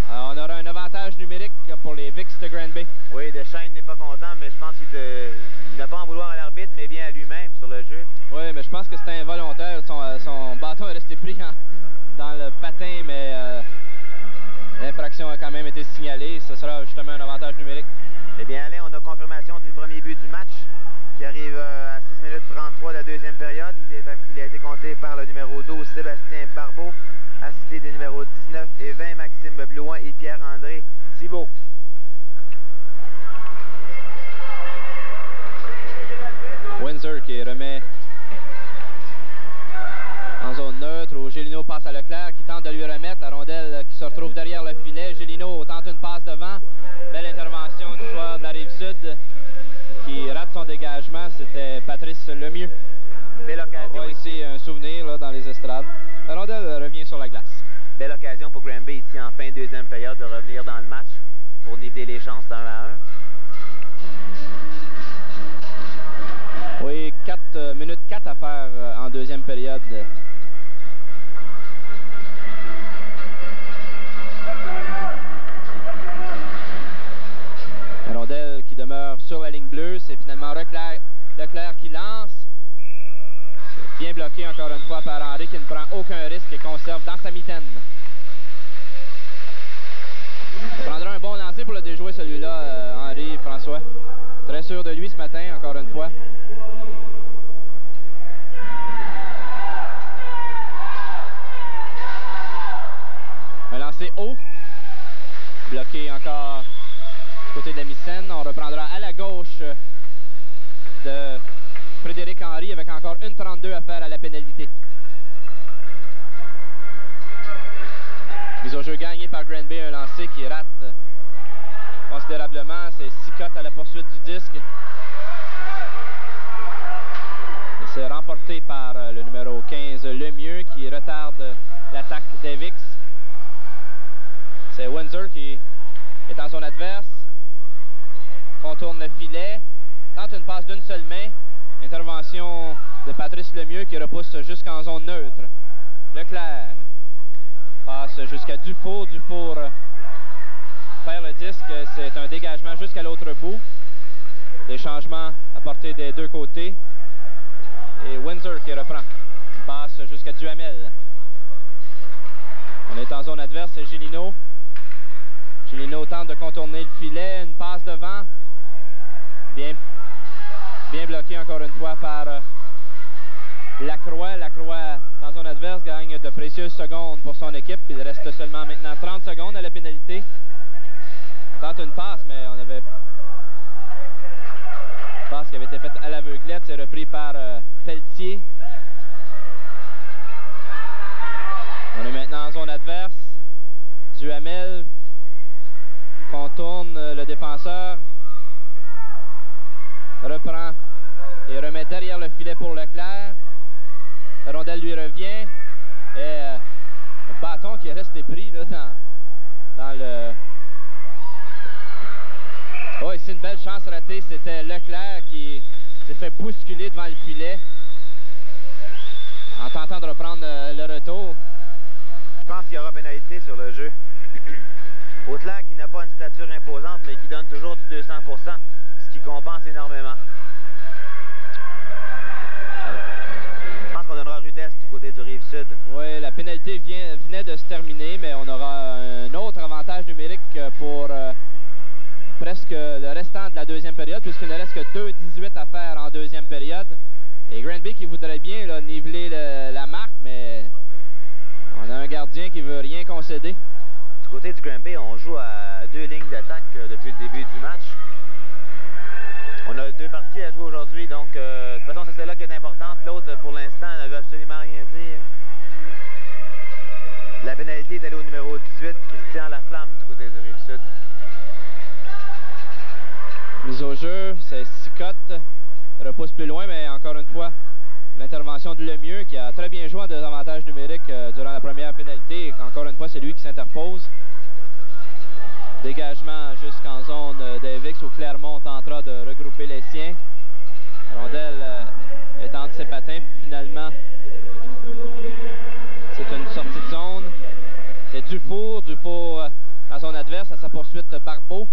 [SPEAKER 2] Alors, on aura un avantage numérique pour les Vix de Granby.
[SPEAKER 3] Oui, Deschênes n'est pas content, mais je pense qu'il n'a pas à en vouloir à l'arbitre, mais bien à lui-même sur le jeu.
[SPEAKER 2] Oui, mais je pense que c'était involontaire. Son bâton est resté pris dans le patin, mais l'infraction a quand même été signalée. Ce sera justement un avantage numérique.
[SPEAKER 3] Eh bien, Alain, on a confirmation du premier but du match qui arrive à 6 minutes 33 de la deuxième période. Il a été compté par le numéro 12, Sébastien Barbeau, assisté des numéros 19 et 20, Maxime Blouin et Pierre-André Thibault.
[SPEAKER 2] Windsor qui remet en zone neutre où Gélineau passe à Leclerc qui tente de lui remettre la rondelle qui se retrouve derrière le filet. Gélineau tente une passe devant. Belle intervention du joueur de la Rive-Sud qui rate son dégagement. C'était Patrice Lemieux.
[SPEAKER 3] Belle occasion.
[SPEAKER 2] On voit ici un souvenir là, dans les estrades. La rondelle revient sur la glace.
[SPEAKER 3] Belle occasion pour Granby ici en fin de deuxième période de revenir dans le match pour niveler les chances 1 à 1.
[SPEAKER 2] Oui, 4 minutes 4 à faire en deuxième période. La rondelle qui demeure sur la ligne bleue. C'est finalement Leclerc qui lance. Bien bloqué encore une fois par Henry qui ne prend aucun risque et conserve dans sa mitaine. Il prendra un bon lancer pour le déjouer celui-là, Henry François. Très sûr de lui ce matin, encore une fois. Un lancer haut. Bloqué encore du côté de la mi-scène. On reprendra à la gauche de Frédéric Henry avec encore 1,32 à faire à la pénalité. Mise au jeu gagnée par Granby, un lancer qui rate considérablement. C'est Sicotte à la poursuite du disque. C'est remporté par le numéro 15, Lemieux, qui retarde l'attaque d'Evix. C'est Windsor qui est en zone adverse. Contourne le filet. Tente une passe d'une seule main. Intervention de Patrice Lemieux qui repousse jusqu'en zone neutre. Leclerc passe jusqu'à Dufour. Dufour perd le disque. C'est un dégagement jusqu'à l'autre bout. Des changements apportés des deux côtés. Et Windsor qui reprend. Passe jusqu'à Duhamel. On est en zone adverse, c'est Gélineau. Gélineau tente de contourner le filet. Une passe devant. Bien bloqué encore une fois par Lacroix. Lacroix, dans zone adverse, gagne de précieuses secondes pour son équipe. Il reste seulement maintenant 30 secondes à la pénalité. On tente une passe, mais on avait... Passe qui avait été faite à l'aveuglette. C'est repris par Pelletier. On est maintenant en zone adverse. Duhamel contourne le défenseur. Reprend et remet derrière le filet pour Leclerc. La rondelle lui revient. Et le bâton qui est resté pris là, dans le... Oh, ici une belle chance ratée. C'était Leclerc qui s'est fait bousculer devant le filet en tentant de reprendre le retour.
[SPEAKER 3] Je pense qu'il y aura pénalité sur le jeu. Auclair qui n'a pas une stature imposante, mais qui donne toujours du 200%, ce qui compense énormément. Je pense qu'on donnera rudesse du côté du Rive-Sud.
[SPEAKER 2] Oui, la pénalité venait de se terminer, mais on aura un autre avantage numérique pour presque le restant de la deuxième période, puisqu'il ne reste que 2,18 à faire en deuxième période. Et Granby qui voudrait bien là, niveler la marque, mais on a un gardien qui veut rien concéder.
[SPEAKER 3] Du côté du Granby, on joue à 2 lignes d'attaque depuis le début du match. On a 2 parties à jouer aujourd'hui, donc de toute façon, c'est celle-là qui est importante. L'autre, pour l'instant, ne veut absolument rien dire. La pénalité est allée au numéro 18, Christian Laflamme, du côté du Rive-Sud.
[SPEAKER 2] Mise au jeu, c'est Sicotte. repousse plus loin, mais encore une fois, l'intervention de Lemieux qui a très bien joué en désavantage numérique durant la première pénalité. Et encore une fois, c'est lui qui s'interpose. Dégagement jusqu'en zone d'Avix où Clermont tentera de regrouper les siens. La rondelle est entre ses patins. Finalement, c'est une sortie de zone. C'est Dufour dans zone adverse à sa poursuite Barbeau.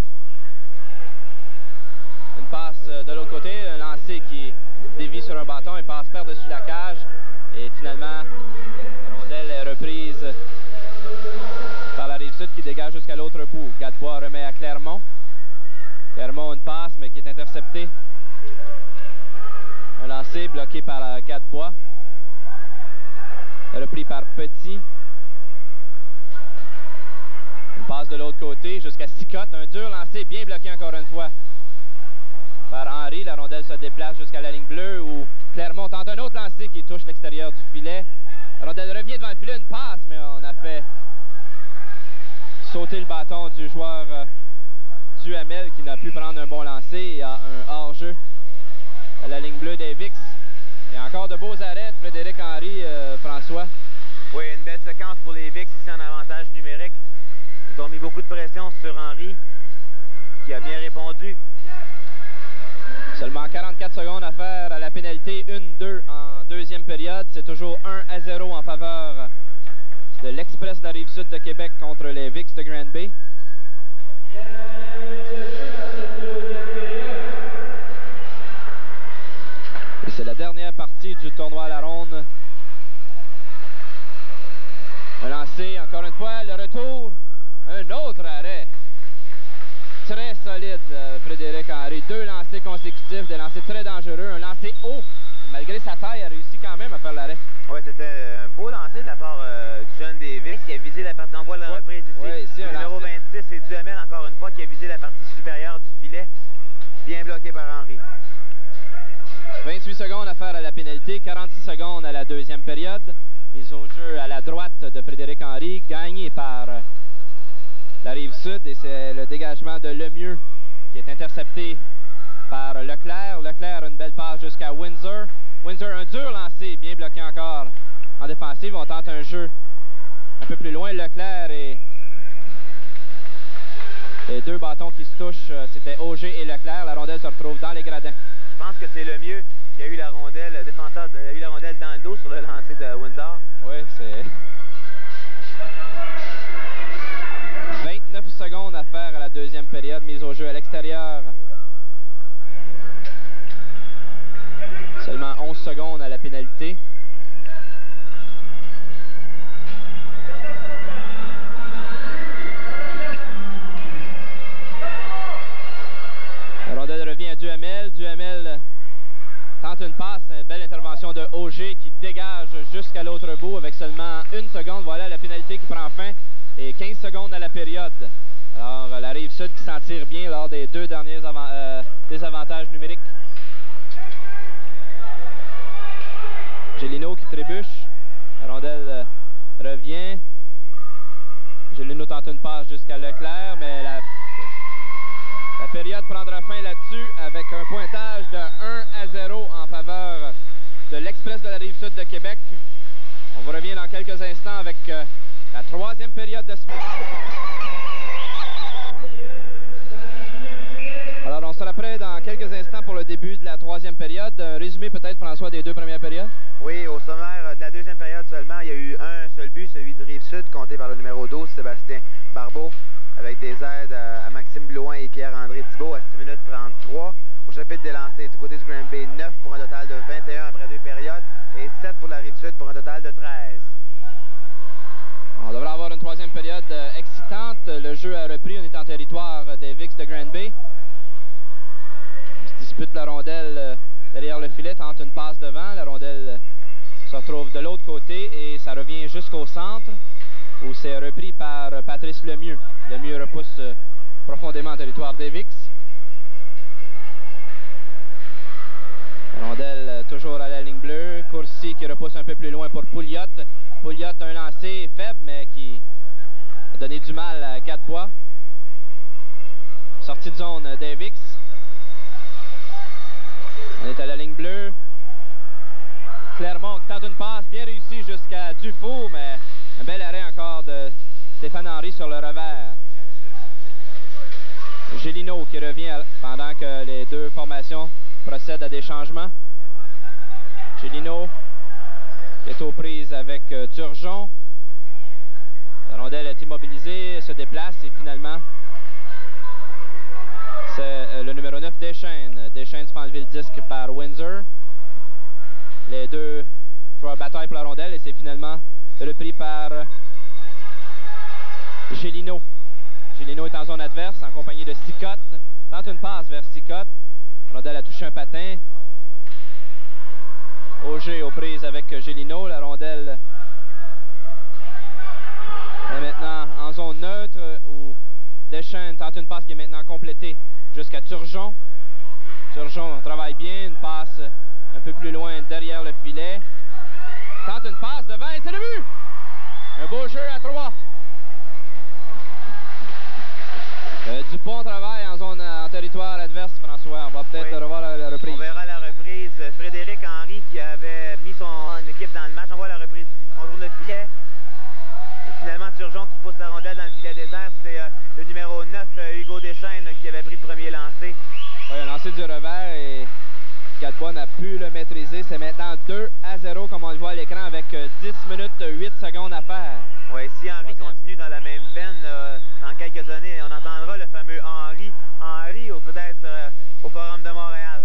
[SPEAKER 2] Une passe de l'autre côté, un lancer qui dévie sur un bâton et passe par-dessus la cage. Et finalement, la rondelle est reprise par la Rive-Sud qui dégage jusqu'à l'autre bout. Gadebois remet à Clermont. Clermont une passe, mais qui est interceptée. Un lancer bloqué par Gadebois. Repris par Petit. Une passe de l'autre côté jusqu'à Sicotte. Un dur lancer bien bloqué encore une fois par Henry. La rondelle se déplace jusqu'à la ligne bleue où Clermont tente un autre lancer qui touche l'extérieur du filet. La rondelle revient devant le filet, une passe, mais on a fait sauter le bâton du joueur Duhamel qui n'a pu prendre un bon lancer. Il y a un hors-jeu à la ligne bleue d'Avix. Il y a encore de beaux arrêts de Frédéric Henry, François.
[SPEAKER 3] Oui, une belle séquence pour les Avix ici en avantage numérique. Ils ont mis beaucoup de pression sur Henry qui a bien répondu.
[SPEAKER 2] Seulement 44 secondes à faire à la pénalité, 1-2 en deuxième période. C'est toujours 1-0 en faveur de l'Express de la Rive-Sud de Québec contre les Vix de Granby. Et c'est la dernière partie du tournoi à la ronde. Un lancer, encore une fois, le retour, un autre arrêt. Très solide, Frédéric Henry. 2 lancers consécutifs, des lancers très dangereux. Un lancer haut. Malgré sa taille, il a réussi quand même à faire l'arrêt.
[SPEAKER 3] Oui, c'était un beau lancer de la part du jeune Davix qui a visé la partie. On voit la reprise ici.
[SPEAKER 2] Ouais, ici
[SPEAKER 3] le numéro 26, c'est Duhamel encore une fois qui a visé la partie supérieure du filet. Bien bloqué par Henry.
[SPEAKER 2] 28 secondes à faire à la pénalité, 46 secondes à la deuxième période. Mise au jeu à la droite de Frédéric Henry, gagné par la Rive-Sud. Et c'est le dégagement de Lemieux qui est intercepté par Leclerc. Leclerc, une belle passe jusqu'à Windsor. Windsor, un dur lancé, bien bloqué encore en défensive. On tente un jeu un peu plus loin. Leclerc et les 2 bâtons qui se touchent, c'était Auger et Leclerc. La rondelle se retrouve dans les gradins.
[SPEAKER 3] Je pense que c'est Lemieux qui a eu la rondelle, le défenseur a eu la rondelle dans le dos sur le lancer de Windsor.
[SPEAKER 2] Oui, c'est 29 secondes à faire à la deuxième période, mise au jeu à l'extérieur. Seulement 11 secondes à la pénalité. La rondelle revient à Duhamel. Duhamel tente une passe, une belle intervention de Auger qui dégage jusqu'à l'autre bout avec seulement 1 seconde. Voilà la pénalité qui prend fin et 15 secondes à la période. Alors la Rive-Sud qui s'en tire bien lors des 2 derniers désavantages numériques. Gélineau qui trébuche. La rondelle revient. Gélineau tente une passe jusqu'à Leclerc, mais la période prendra fin là-dessus avec un pointage de 1-0 en faveur de l'Express de la Rive-Sud de Québec. On vous revient dans quelques instants avec la 3e période de ce match. Alors, on sera prêt dans quelques instants pour le début de la 3e période. Un résumé peut-être, François, des 2 premières périodes?
[SPEAKER 3] Oui, au sommaire de la 2e période seulement, il y a eu un seul but, celui du Rive-Sud, compté par le numéro 12, Sébastien Barbeau, avec des aides à Maxime Blouin et Pierre-André Thibault à 6 minutes 33. Au chapitre des lancers, du côté du Granby, 9 pour un total de 21 après 2 périodes et 7 pour la Rive-Sud pour un total de 13.
[SPEAKER 2] On devrait avoir une 3e période excitante. Le jeu a repris, on est en territoire des Vix de Granby. On se dispute la rondelle derrière le filet, tente une passe devant. La rondelle se retrouve de l'autre côté et ça revient jusqu'au centre où c'est repris par Patrice Lemieux. Lemieux repousse profondément en territoire des Vix. La rondelle toujours à la ligne bleue. Courcy qui repousse un peu plus loin pour Pouliot. Pouliot, un lancer faible, mais qui a donné du mal à Gadebois. Sortie de zone d'Avix. On est à la ligne bleue. Clermont qui tente une passe bien réussie jusqu'à Dufour, mais un bel arrêt encore de Stéphane Henry sur le revers. Gélineau qui revient pendant que les deux formations procèdent à des changements. Gélineau qui est aux prises avec Turgeon. La rondelle est immobilisée, se déplace et finalement c'est le numéro 9, Deschênes. Deschênes se fait enlever le disque par Windsor. Les deux joueurs bataillent pour la rondelle et c'est finalement repris par Gélineau. Gélineau est en zone adverse en compagnie de Sicotte. Tente une passe vers Sicotte. La rondelle a touché un patin. Auger aux prises avec Gélineau. La rondelle est maintenant en zone neutre où Deschênes tente une passe qui est maintenant complétée jusqu'à Turgeon. Turgeon travaille bien, une passe un peu plus loin derrière le filet. Tente une passe devant et c'est le but! Un beau jeu à 3. Dupont travaille en territoire adverse, François. On va peut-être revoir la reprise.
[SPEAKER 3] On verra la reprise. Frédéric Henry qui avait mis son équipe dans le match. On voit la reprise. On tourne le filet. Et finalement, Turgeon qui pousse la rondelle dans le filet désert. C'est le numéro 9, Hugo Deschênes, qui avait pris le premier lancer.
[SPEAKER 2] Oui, un lancer du revers et Gadebois n'a pu le maîtriser. C'est maintenant 2-0 comme on le voit à l'écran avec 10 minutes 8 secondes à faire.
[SPEAKER 3] Oui, si Henry continue dans la même veine, dans quelques années, on entendra le fameux Henry ou peut-être au Forum de Montréal.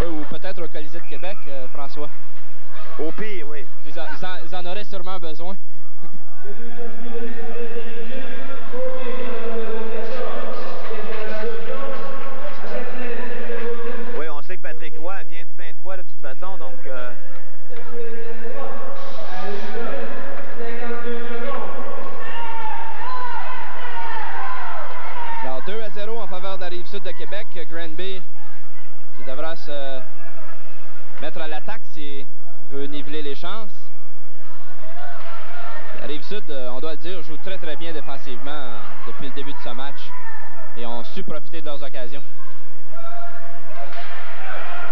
[SPEAKER 2] Oui, ou peut-être au Colisée de Québec, François.
[SPEAKER 3] Au pire, oui.
[SPEAKER 2] Ils en auraient sûrement besoin.
[SPEAKER 3] Oui, on sait que Patrick Roy vient de Sainte-Foy de toute façon, donc...
[SPEAKER 2] Alors 2-0 en faveur de la Rive-Sud de Québec. Granby qui devra se mettre à l'attaque s'il veut niveler les chances. La Rive-Sud, on doit le dire, joue très très bien défensivement depuis le début de ce match et ont su profiter de leurs occasions.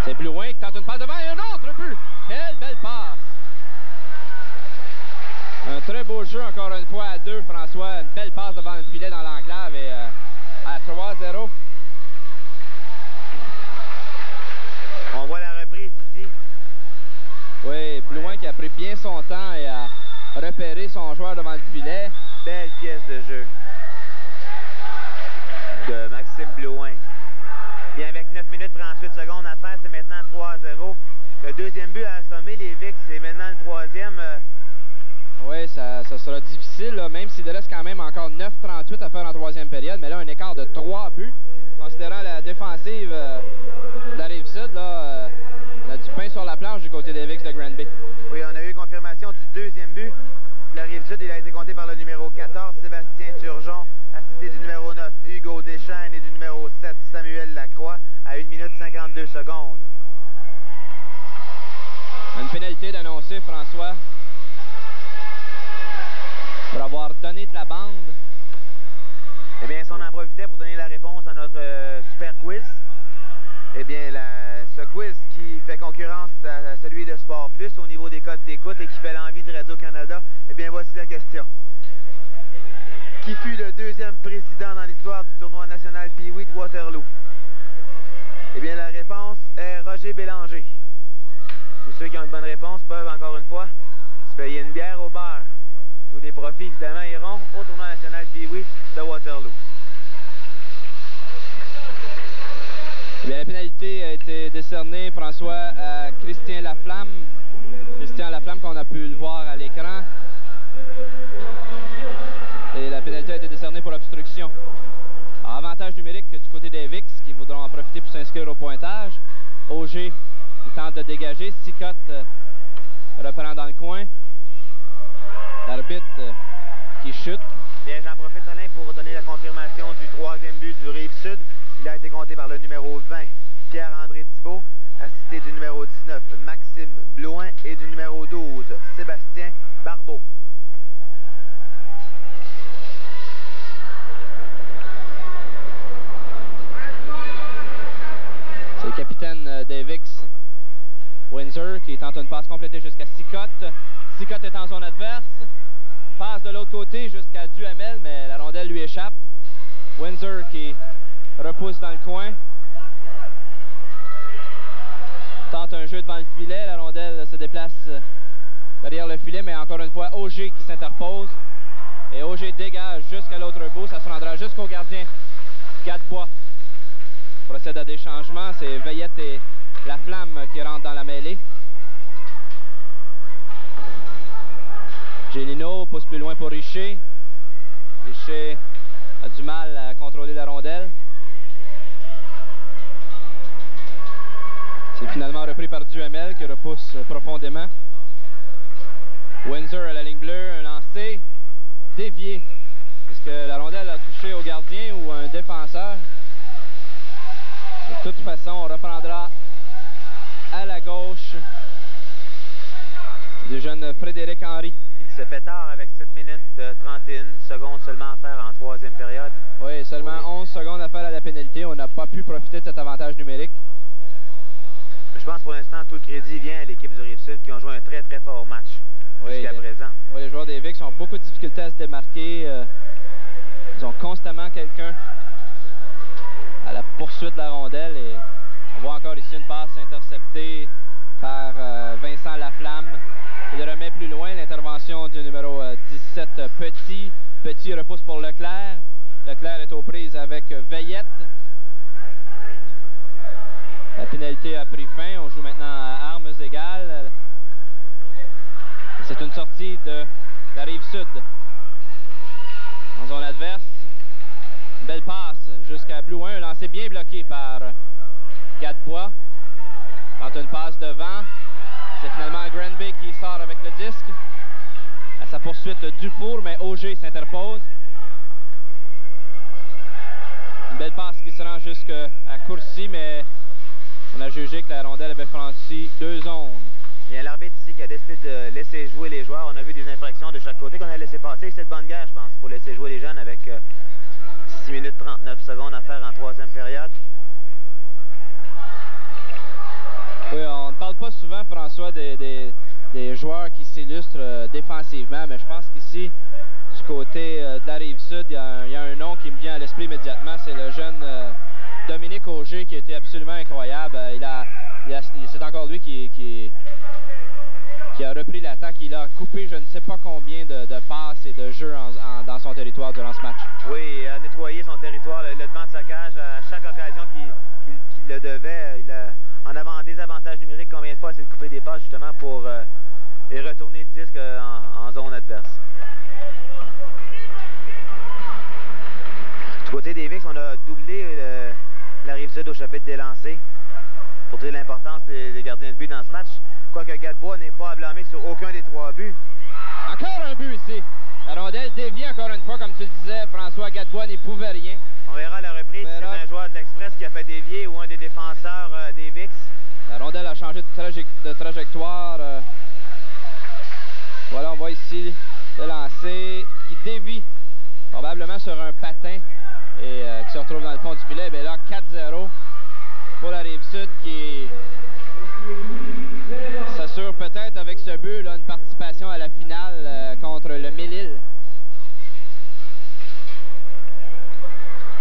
[SPEAKER 2] C'est Blouin qui tente une passe devant et un autre but! Quelle belle passe! Un très beau jeu encore une fois à 2, François. Une belle passe devant le filet dans l'enclave et à 3-0.
[SPEAKER 3] On voit la reprise ici.
[SPEAKER 2] Oui, Blouin qui a pris bien son temps et a repéré son joueur devant le filet.
[SPEAKER 3] Belle pièce de jeu de Maxime Blouin. Bien avec 9 minutes 38 secondes à faire, c'est maintenant 3-0. Le deuxième but a assommé les Vicks, c'est maintenant le troisième.
[SPEAKER 2] Oui, ça sera difficile, là, même s'il reste quand même encore 9-38 à faire en troisième période. Mais là, un écart de 3 buts. Considérant la défensive de la Rive-Sud, là, on a du pain sur la planche du côté des Vicks de Granby.
[SPEAKER 3] Oui, on a eu confirmation du deuxième but. La Rive-Sud, il a été compté par le numéro 14, Sébastien Turgeon, assisté du numéro 9, Hugo Deschênes, et du numéro 7, Samuel Lacroix, à 1 minute 52 secondes.
[SPEAKER 2] Une pénalité d'annoncer, François, pour avoir donné de la bande.
[SPEAKER 3] Eh bien, si on en profitait pour donner la réponse à notre super quiz, eh bien, ce quiz qui fait concurrence à celui de Sport Plus au niveau des codes d'écoute et qui fait l'envie de Radio-Canada, eh bien, voici la question. Qui fut le deuxième président dans l'histoire du tournoi national Pee-Wee de Waterloo? Eh bien, la réponse est Roger Bélanger. Tous ceux qui ont une bonne réponse peuvent, encore une fois, se payer une bière au bar. Tous les profits, évidemment, iront au tournoi national Pee-Wee de Waterloo.
[SPEAKER 2] Eh bien, la pénalité a été décernée, François, à Christian Laflamme. Christian Laflamme, qu'on a pu le voir à l'écran. Et la pénalité a été décernée pour obstruction. Alors, avantage numérique du côté des Vicks qui voudront en profiter pour s'inscrire au pointage. Auger qui tente de dégager. Sicotte reprend dans le coin. L'arbitre qui chute.
[SPEAKER 3] Bien, j'en profite, Alain, pour donner la confirmation du troisième but du Rive-Sud. Il a été compté par le numéro 20, Pierre-André Thibault, assisté du numéro 19, Maxime Blouin, et du numéro 12, Sébastien Barbeau.
[SPEAKER 2] Windsor qui tente une passe complétée jusqu'à Cicotte. Cicotte est en zone adverse. Passe de l'autre côté jusqu'à Duhamel, mais la rondelle lui échappe. Windsor qui repousse dans le coin. Tente un jeu devant le filet. La rondelle se déplace derrière le filet, mais encore une fois, Auger qui s'interpose. Et Auger dégage jusqu'à l'autre bout. Ça se rendra jusqu'au gardien Gadebois. Procède à des changements. C'est Veillette et Laflamme qui rentrent dans la mêlée. Gélino pousse plus loin pour Richer. Richer a du mal à contrôler la rondelle. C'est finalement repris par Duhamel qui repousse profondément. Windsor à la ligne bleue, un lancer dévié. Est-ce que la rondelle a touché au gardien ou un défenseur? De toute façon, on reprendra à la gauche du jeune Frédéric Henry.
[SPEAKER 3] Il se fait tard avec 7 minutes 31 secondes seulement à faire en troisième période.
[SPEAKER 2] Oui, seulement 11 secondes à faire à la pénalité. On n'a pas pu profiter de cet avantage numérique.
[SPEAKER 3] Je pense pour l'instant tout le crédit vient à l'équipe du Rive-Sud qui ont joué un très fort match jusqu'à présent. Oui,
[SPEAKER 2] les joueurs des Vics ont beaucoup de difficultés à se démarquer. Ils ont constamment quelqu'un à la poursuite de la rondelle. Et on voit encore ici une passe interceptée par Vincent Laflamme. Il remet plus loin l'intervention du numéro 17 Petit. Petit repousse pour Leclerc. Leclerc est aux prises avec Veillette. La pénalité a pris fin. On joue maintenant à armes égales. C'est une sortie de la Rive-Sud. En zone adverse. Une belle passe jusqu'à Blouin. Un lancer bien bloqué par Gadebois. Tente une passe devant. C'est finalement Granby qui sort avec le disque. À sa poursuite, Dufour, mais Auger s'interpose. Une belle passe qui se rend jusqu'à Courcy, mais on a jugé que la rondelle avait franchi 2 zones.
[SPEAKER 3] Il y a l'arbitre ici qui a décidé de laisser jouer les joueurs. On a vu des infractions de chaque côté qu'on a laissé passer. C'est de bonne guerre, je pense, pour laisser jouer les jeunes avec 6 minutes 39 secondes à faire en troisième période.
[SPEAKER 2] Oui, on ne parle pas souvent, François, des joueurs qui s'illustrent défensivement, mais je pense qu'ici, du côté de la Rive-Sud, il y a un nom qui me vient à l'esprit immédiatement. C'est le jeune Dominique Auger qui a été absolument incroyable. C'est encore lui qui a repris l'attaque. Il a coupé je ne sais pas combien de passes et de jeux dans son territoire durant ce match.
[SPEAKER 3] Oui, il a nettoyé son territoire, le devant de sa cage à chaque occasion qu'il le devait. En avant un désavantage numérique, combien de fois c'est de couper des passes justement pour et retourner le disque en zone adverse. Du côté des Vics, on a doublé la Rive-Sud au chapitre des lancers pour dire l'importance des gardiens de but dans ce match. Quoique Gadebois n'est pas à blâmer sur aucun des 3 buts.
[SPEAKER 2] Encore un but ici. La rondelle dévie encore une fois, comme tu le disais, François. Gadebois n'y pouvait rien.
[SPEAKER 3] On verra à la reprise si c'est un joueur de l'Express qui a fait dévier ou un des défenseurs des Vics.
[SPEAKER 2] La rondelle a changé de trajectoire. Voilà, on voit ici le lancer qui dévie probablement sur un patin et qui se retrouve dans le fond du filet. Bien là, 4-0 pour la Rive-Sud qui s'assure peut-être avec ce but là, une participation à la finale contre le Mélile.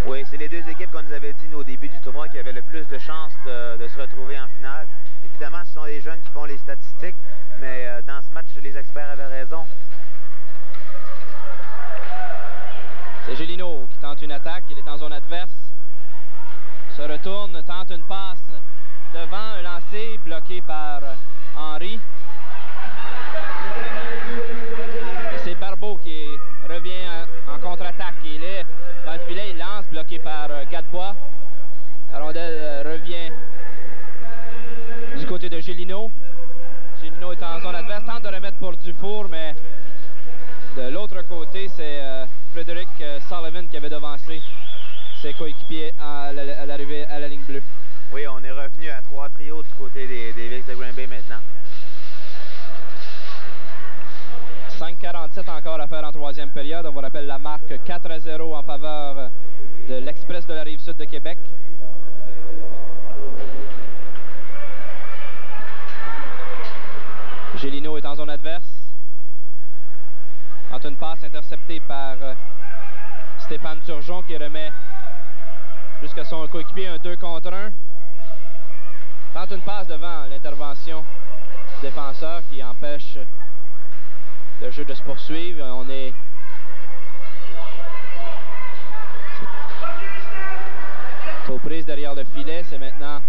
[SPEAKER 3] Oui, c'est les deux équipes qu'on nous avait dit au début du tournoi qui avaient le plus de chances de se retrouver en finale. Évidemment, ce sont les jeunes qui font les statistiques, mais dans ce match, les experts avaient raison.
[SPEAKER 2] C'est Gélino qui tente une attaque, il est en zone adverse. Se retourne, tente une passe devant, un lancer bloqué par Henry. C'est Barbeau qui revient en contre-attaque. Il est dans le filet, il lance, bloqué par Gadebois. La rondelle revient du côté de Gélino. Gélino est en zone adverse, tente de remettre pour Dufour, mais de l'autre côté, c'est Frédéric Sullivan qui avait devancé ses coéquipiers à l'arrivée à la ligne bleue.
[SPEAKER 3] Oui, on est revenu à 3 trios du côté des Vics de Granby maintenant.
[SPEAKER 2] 5:47 encore à faire en troisième période. On vous rappelle la marque 4-0 en faveur de l'Express de la Rive-Sud de Québec. Gélino est en zone adverse. Tente une passe interceptée par Stéphane Turgeon qui remet jusqu'à son coéquipier un 2 contre 1. Tente une passe devant l'intervention du défenseur qui empêche le jeu de se poursuivre. On est aux prises derrière le filet. C'est maintenant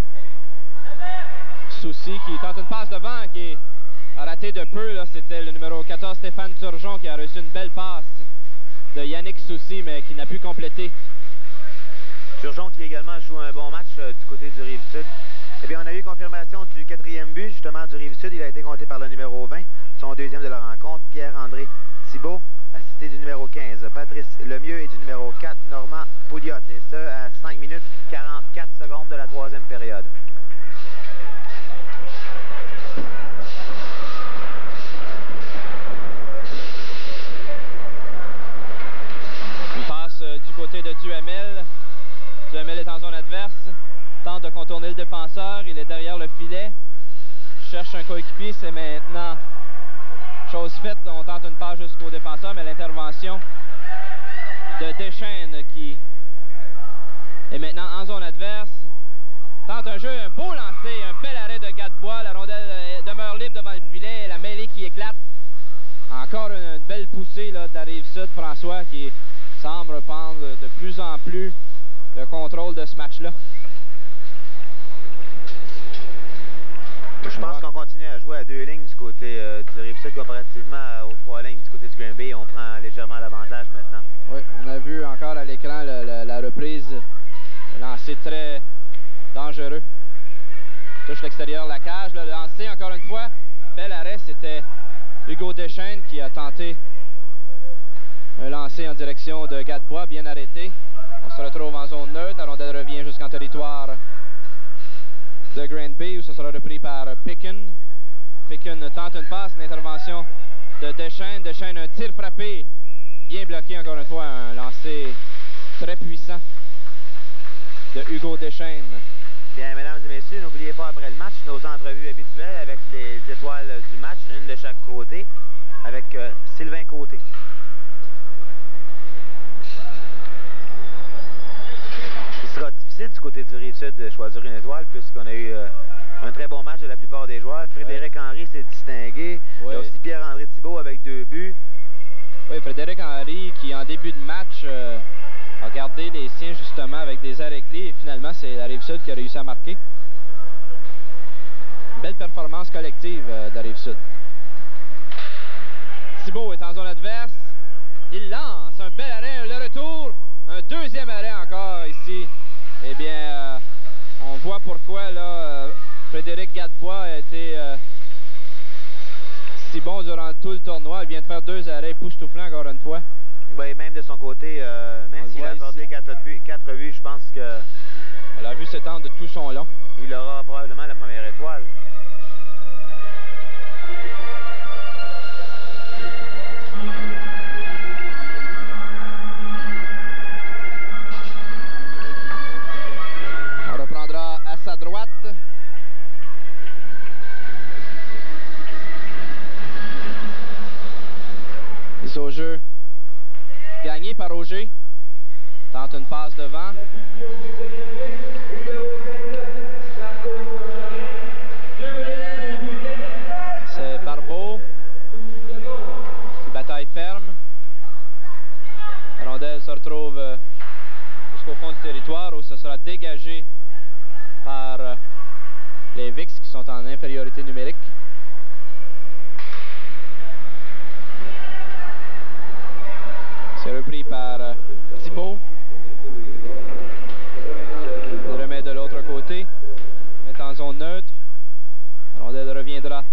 [SPEAKER 2] Soucy qui tente une passe devant qui a raté de peu. C'était le numéro 14 Stéphane Turgeon qui a reçu une belle passe de Yannick Soucy mais qui n'a pu compléter.
[SPEAKER 3] Turgeon qui également joue un bon match du côté du Rive-Sud. Eh bien, on a eu confirmation du 4e but, justement, du Rive-Sud. Il a été compté par le numéro 20, son 2e de la rencontre, Pierre-André Thibault, assisté du numéro 15, Patrice Lemieux, et du numéro 4, Normand Pouliot. Et ce, à 5 minutes 44 secondes de la 3e période.
[SPEAKER 2] Une passe du côté de Duhamel. Duhamel est en zone adverse. Tente de contourner le défenseur, il est derrière le filet, cherche un coéquipier, c'est maintenant chose faite. On tente une passe jusqu'au défenseur, mais l'intervention de Deschênes qui est maintenant en zone adverse. Tente un jeu, un beau lancer, un bel arrêt de Gadebois, la rondelle demeure libre devant le filet, la mêlée qui éclate. Encore une belle poussée là, de la Rive-Sud, François, qui semble reprendre de plus en plus le contrôle de ce match-là.
[SPEAKER 3] Je pense qu'on continue à jouer à 2 lignes du côté du Rive-Sud comparativement aux 3 lignes du côté du Green Bay. On prend légèrement l'avantage maintenant.
[SPEAKER 2] Oui, on a vu encore à l'écran la reprise, lancé très dangereux. Touche l'extérieur de la cage, le lancé encore une fois. Bel arrêt, c'était Hugo Deschênes qui a tenté un lancer en direction de Gadebois, bien arrêté. On se retrouve en zone neutre, la rondelle revient jusqu'en territoire de Green Bay où ce sera repris par Picken. Picken tente une passe, l'intervention de Deschênes. Deschênes, un tir frappé, bien bloqué encore une fois, un lancer très puissant de Hugo Deschênes.
[SPEAKER 3] Bien, mesdames et messieurs, n'oubliez pas après le match nos entrevues habituelles avec les étoiles du match, une de chaque côté, avec Sylvain Côté. Il sera difficile du côté du Rive-Sud de choisir une étoile puisqu'on a eu un très bon match de la plupart des joueurs. Frédéric Henry s'est distingué. Oui. Il y a aussi Pierre-André Thibault avec 2 buts.
[SPEAKER 2] Oui, Frédéric Henry qui en début de match a gardé les siens justement avec des arrêts clés et finalement c'est la Rive-Sud qui a réussi à marquer. Belle performance collective de la Rive-Sud. Thibault est en zone adverse. Il lance un bel arrêt, le retour. Un 2e arrêt encore ici. Eh bien, on voit pourquoi là, Frédéric Gadebois a été si bon durant tout le tournoi. Il vient de faire 2 arrêts époustouflants encore une fois.
[SPEAKER 3] Oui, même de son côté, même s'il a accordé 4 buts, je pense que...
[SPEAKER 2] On l'a vu s'étendre de tout son long.
[SPEAKER 3] Il aura probablement la première étoile.
[SPEAKER 2] On reprendra à sa droite. Mise au jeu gagné par Auger. Tente une passe devant. C'est Barbeau qui bataille ferme. La rondelle se retrouve jusqu'au fond du territoire où ce sera dégagé par les Vix qui sont en infériorité numérique. C'est repris par Thibault. Il remet de l'autre côté. Il est en zone neutre. La rondelle reviendra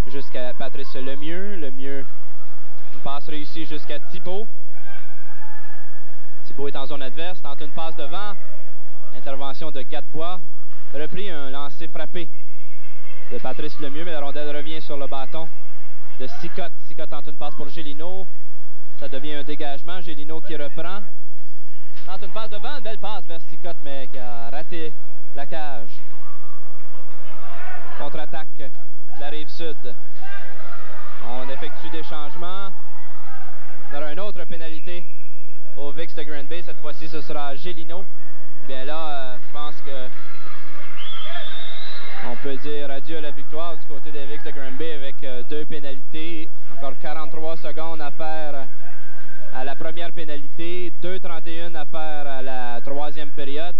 [SPEAKER 2] jusqu'à Patrice Lemieux. Lemieux, une passe réussie jusqu'à Thibault. Thibault est en zone adverse, tente une passe devant. Intervention de Gadebois. Repris, un lancer frappé de Patrice Lemieux, mais la rondelle revient sur le bâton de Sicotte. Sicotte tente une passe pour Gélino. Ça devient un dégagement. Gélino qui reprend. Tente une passe devant, une belle passe vers Sicotte, mais qui a raté la cage. Contre-attaque de la Rive-Sud. On effectue des changements. On aura une autre pénalité au VIX de Grand Bay. Cette fois-ci, ce sera Gélino. Bien là, je pense que on peut dire adieu à la victoire du côté des VIX de Grand Bay avec 2 pénalités. Encore 43 secondes à faire à la première pénalité, 2:31 à faire à la 3e période.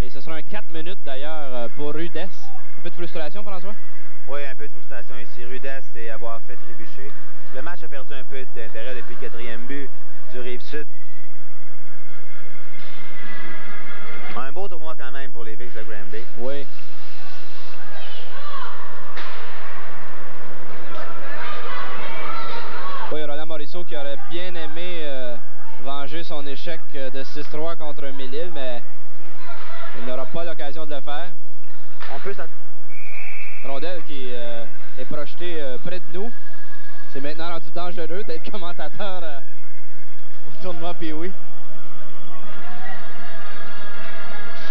[SPEAKER 2] Et ce sera un 4 minutes d'ailleurs pour Rudess. Un peu de frustration, François?
[SPEAKER 3] Oui, un peu de frustration ici. Rudess et avoir fait trébucher. Le match a perdu un peu d'intérêt depuis le 4e but du Rive-Sud. Un beau tournoi quand même pour les VIX de Grand Bay.
[SPEAKER 2] Oui. Oui, Roland Morisseau qui aurait bien aimé venger son échec de 6-3 contre Mille-Îles, mais il n'aura pas l'occasion de le faire.
[SPEAKER 3] On peut s'attendre.
[SPEAKER 2] Rondelle qui est projetée près de nous. C'est maintenant rendu dangereux d'être commentateur au tournoi Pee-Wee.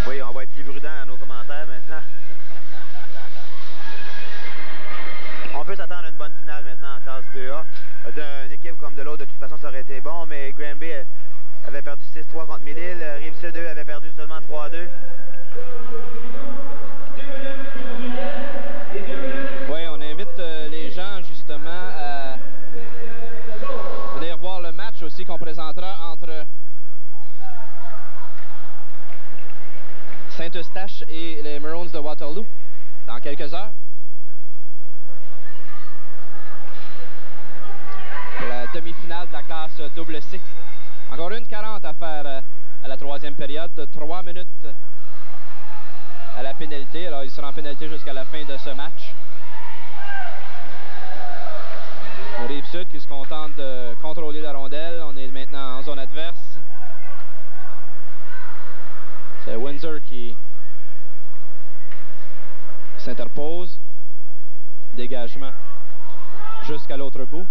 [SPEAKER 3] Oui, on va être plus prudent dans nos commentaires maintenant. On peut s'attendre à une bonne finale maintenant en tasse 2A. D'une équipe comme de l'autre, de toute façon, ça aurait été bon, mais Grand Bay avait perdu 6-3 contre Mille-Îles. Rive-Sud 2 avait perdu seulement 3-2.
[SPEAKER 2] Oui, on invite les gens justement à venir voir le match aussi qu'on présentera entre Saint-Eustache et les Maroons de Waterloo dans quelques heures. Pour la demi-finale de la classe WC. Encore une 40 à faire à la 3e période, 3 minutes à la pénalité. Alors, il sera en pénalité jusqu'à la fin de ce match. Rive-Sud qui se contente de contrôler la rondelle. On est maintenant en zone adverse. C'est Windsor qui s'interpose. Dégagement jusqu'à l'autre bout.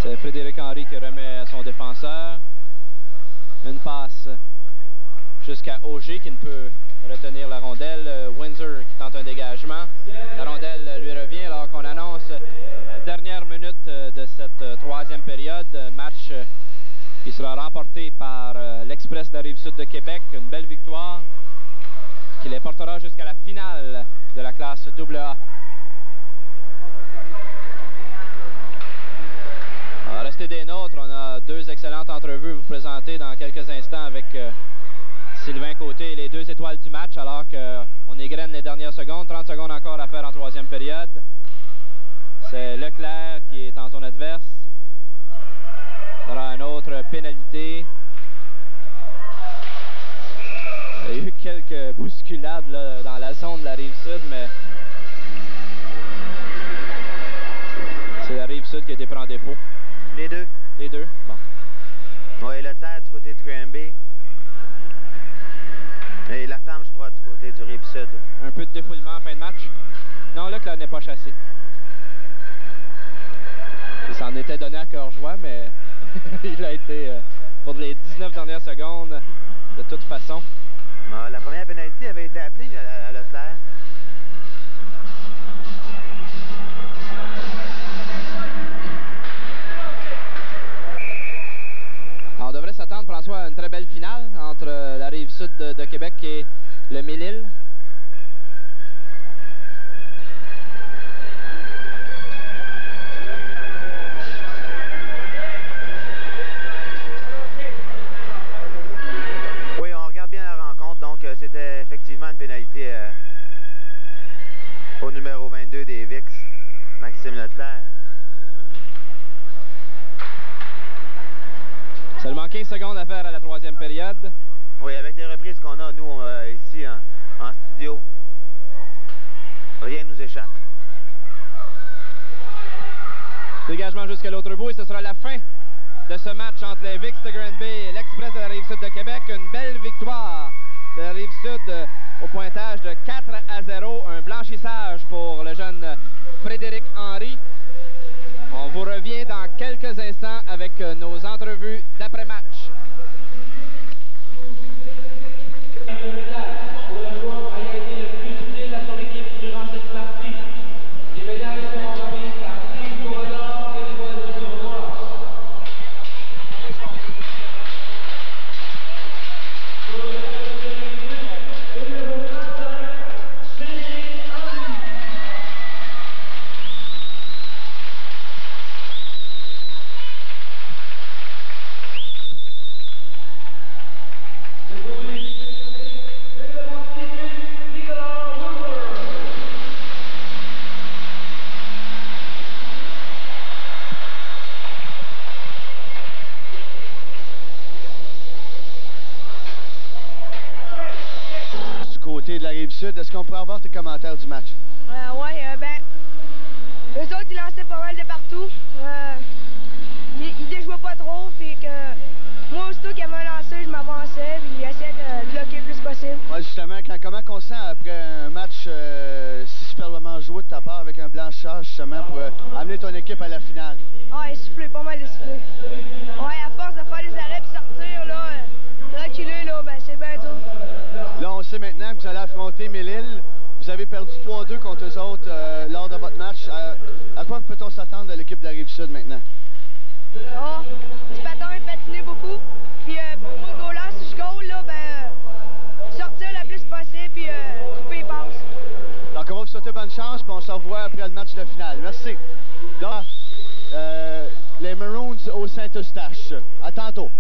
[SPEAKER 2] C'est Frédéric Henry qui remet à son défenseur. Une passe jusqu'à Auger qui ne peut retenir la rondelle. Windsor qui tente un dégagement. La rondelle lui revient alors qu'on annonce la dernière minute de cette 3e période. Match qui sera remporté par l'Express de la Rive-Sud de Québec. Une belle victoire qui les portera jusqu'à la finale de la classe AA. Alors, restez des nôtres. On a 2 excellentes entrevues à vous présenter dans quelques instants avec Sylvain Côté et les 2 étoiles du match, alors qu'on égrène les dernières secondes. 30 secondes encore à faire en 3e période. C'est Leclerc qui est en zone adverse. Il y aura une autre pénalité. Il y a eu quelques bousculades là, dans la zone de la Rive-Sud, mais c'est la Rive-Sud qui a été pris en défaut.
[SPEAKER 3] Les deux.
[SPEAKER 2] Les deux, bon.
[SPEAKER 3] Oui, Leclerc du côté du Grand Bay. Et la flamme, je crois, du côté du Rive-Sud.
[SPEAKER 2] Un peu de défoulement en fin de match. Non, Leclerc n'est pas chassé. Il s'en était donné à cœur joie, mais il a été pour les 19 dernières secondes de toute façon.
[SPEAKER 3] La première pénalité avait été appelée à Leclerc.
[SPEAKER 2] On devrait s'attendre, François, à une très belle finale entre la Rive-Sud de Québec et le Mille-Îles.
[SPEAKER 3] Oui, on regarde bien la rencontre, donc c'était effectivement une pénalité au numéro 22 des VIX, Maxime Leclerc.
[SPEAKER 2] Seulement 15 secondes à faire à la 3e période.
[SPEAKER 3] Oui, avec les reprises qu'on a, nous, ici en studio, rien ne nous échappe.
[SPEAKER 2] Dégagement jusqu'à l'autre bout et ce sera la fin de ce match entre les VIX de Grand Bay et l'Express de la Rive-Sud de Québec. Une belle victoire de la Rive-Sud au pointage de 4-0. Un blanchissage pour le jeune Frédéric Henry. On vous revient dans quelques instants avec nos entrevues d'après-match.
[SPEAKER 1] Rive-Sud. Est-ce qu'on pourrait avoir tes commentaires du match?
[SPEAKER 4] Ben, eux autres, ils lançaient pas mal de partout. Ils déjouaient pas trop, puis que moi, aussitôt qu'il y avait un lancé, je m'avançais, puis j'essayais de bloquer le plus possible.
[SPEAKER 1] Ouais, justement, comment on sent après un match si superbement joué de ta part avec un blanchard, justement, pour amener ton équipe à la finale?
[SPEAKER 4] Ah, essoufflé, pas mal essoufflé. Ouais, à force de faire des arrêts et sortir, là, reculer, là, ben c'est bien dur.
[SPEAKER 1] Là, on sait maintenant que vous allez affronter Mélile. Vous avez perdu 3-2 contre eux autres lors de votre match. À quoi peut-on s'attendre de l'équipe de la Rive-Sud maintenant?
[SPEAKER 4] Ah, petit patin, patiner beaucoup. Puis pour moi, le goal là, si je goal, là, ben, sortir le plus possible, puis couper les passes.
[SPEAKER 1] Donc, on va vous souhaiter bonne chance, puis on se revoit après le match de finale. Merci. Donc, les Maroons au Saint-Eustache. À tantôt.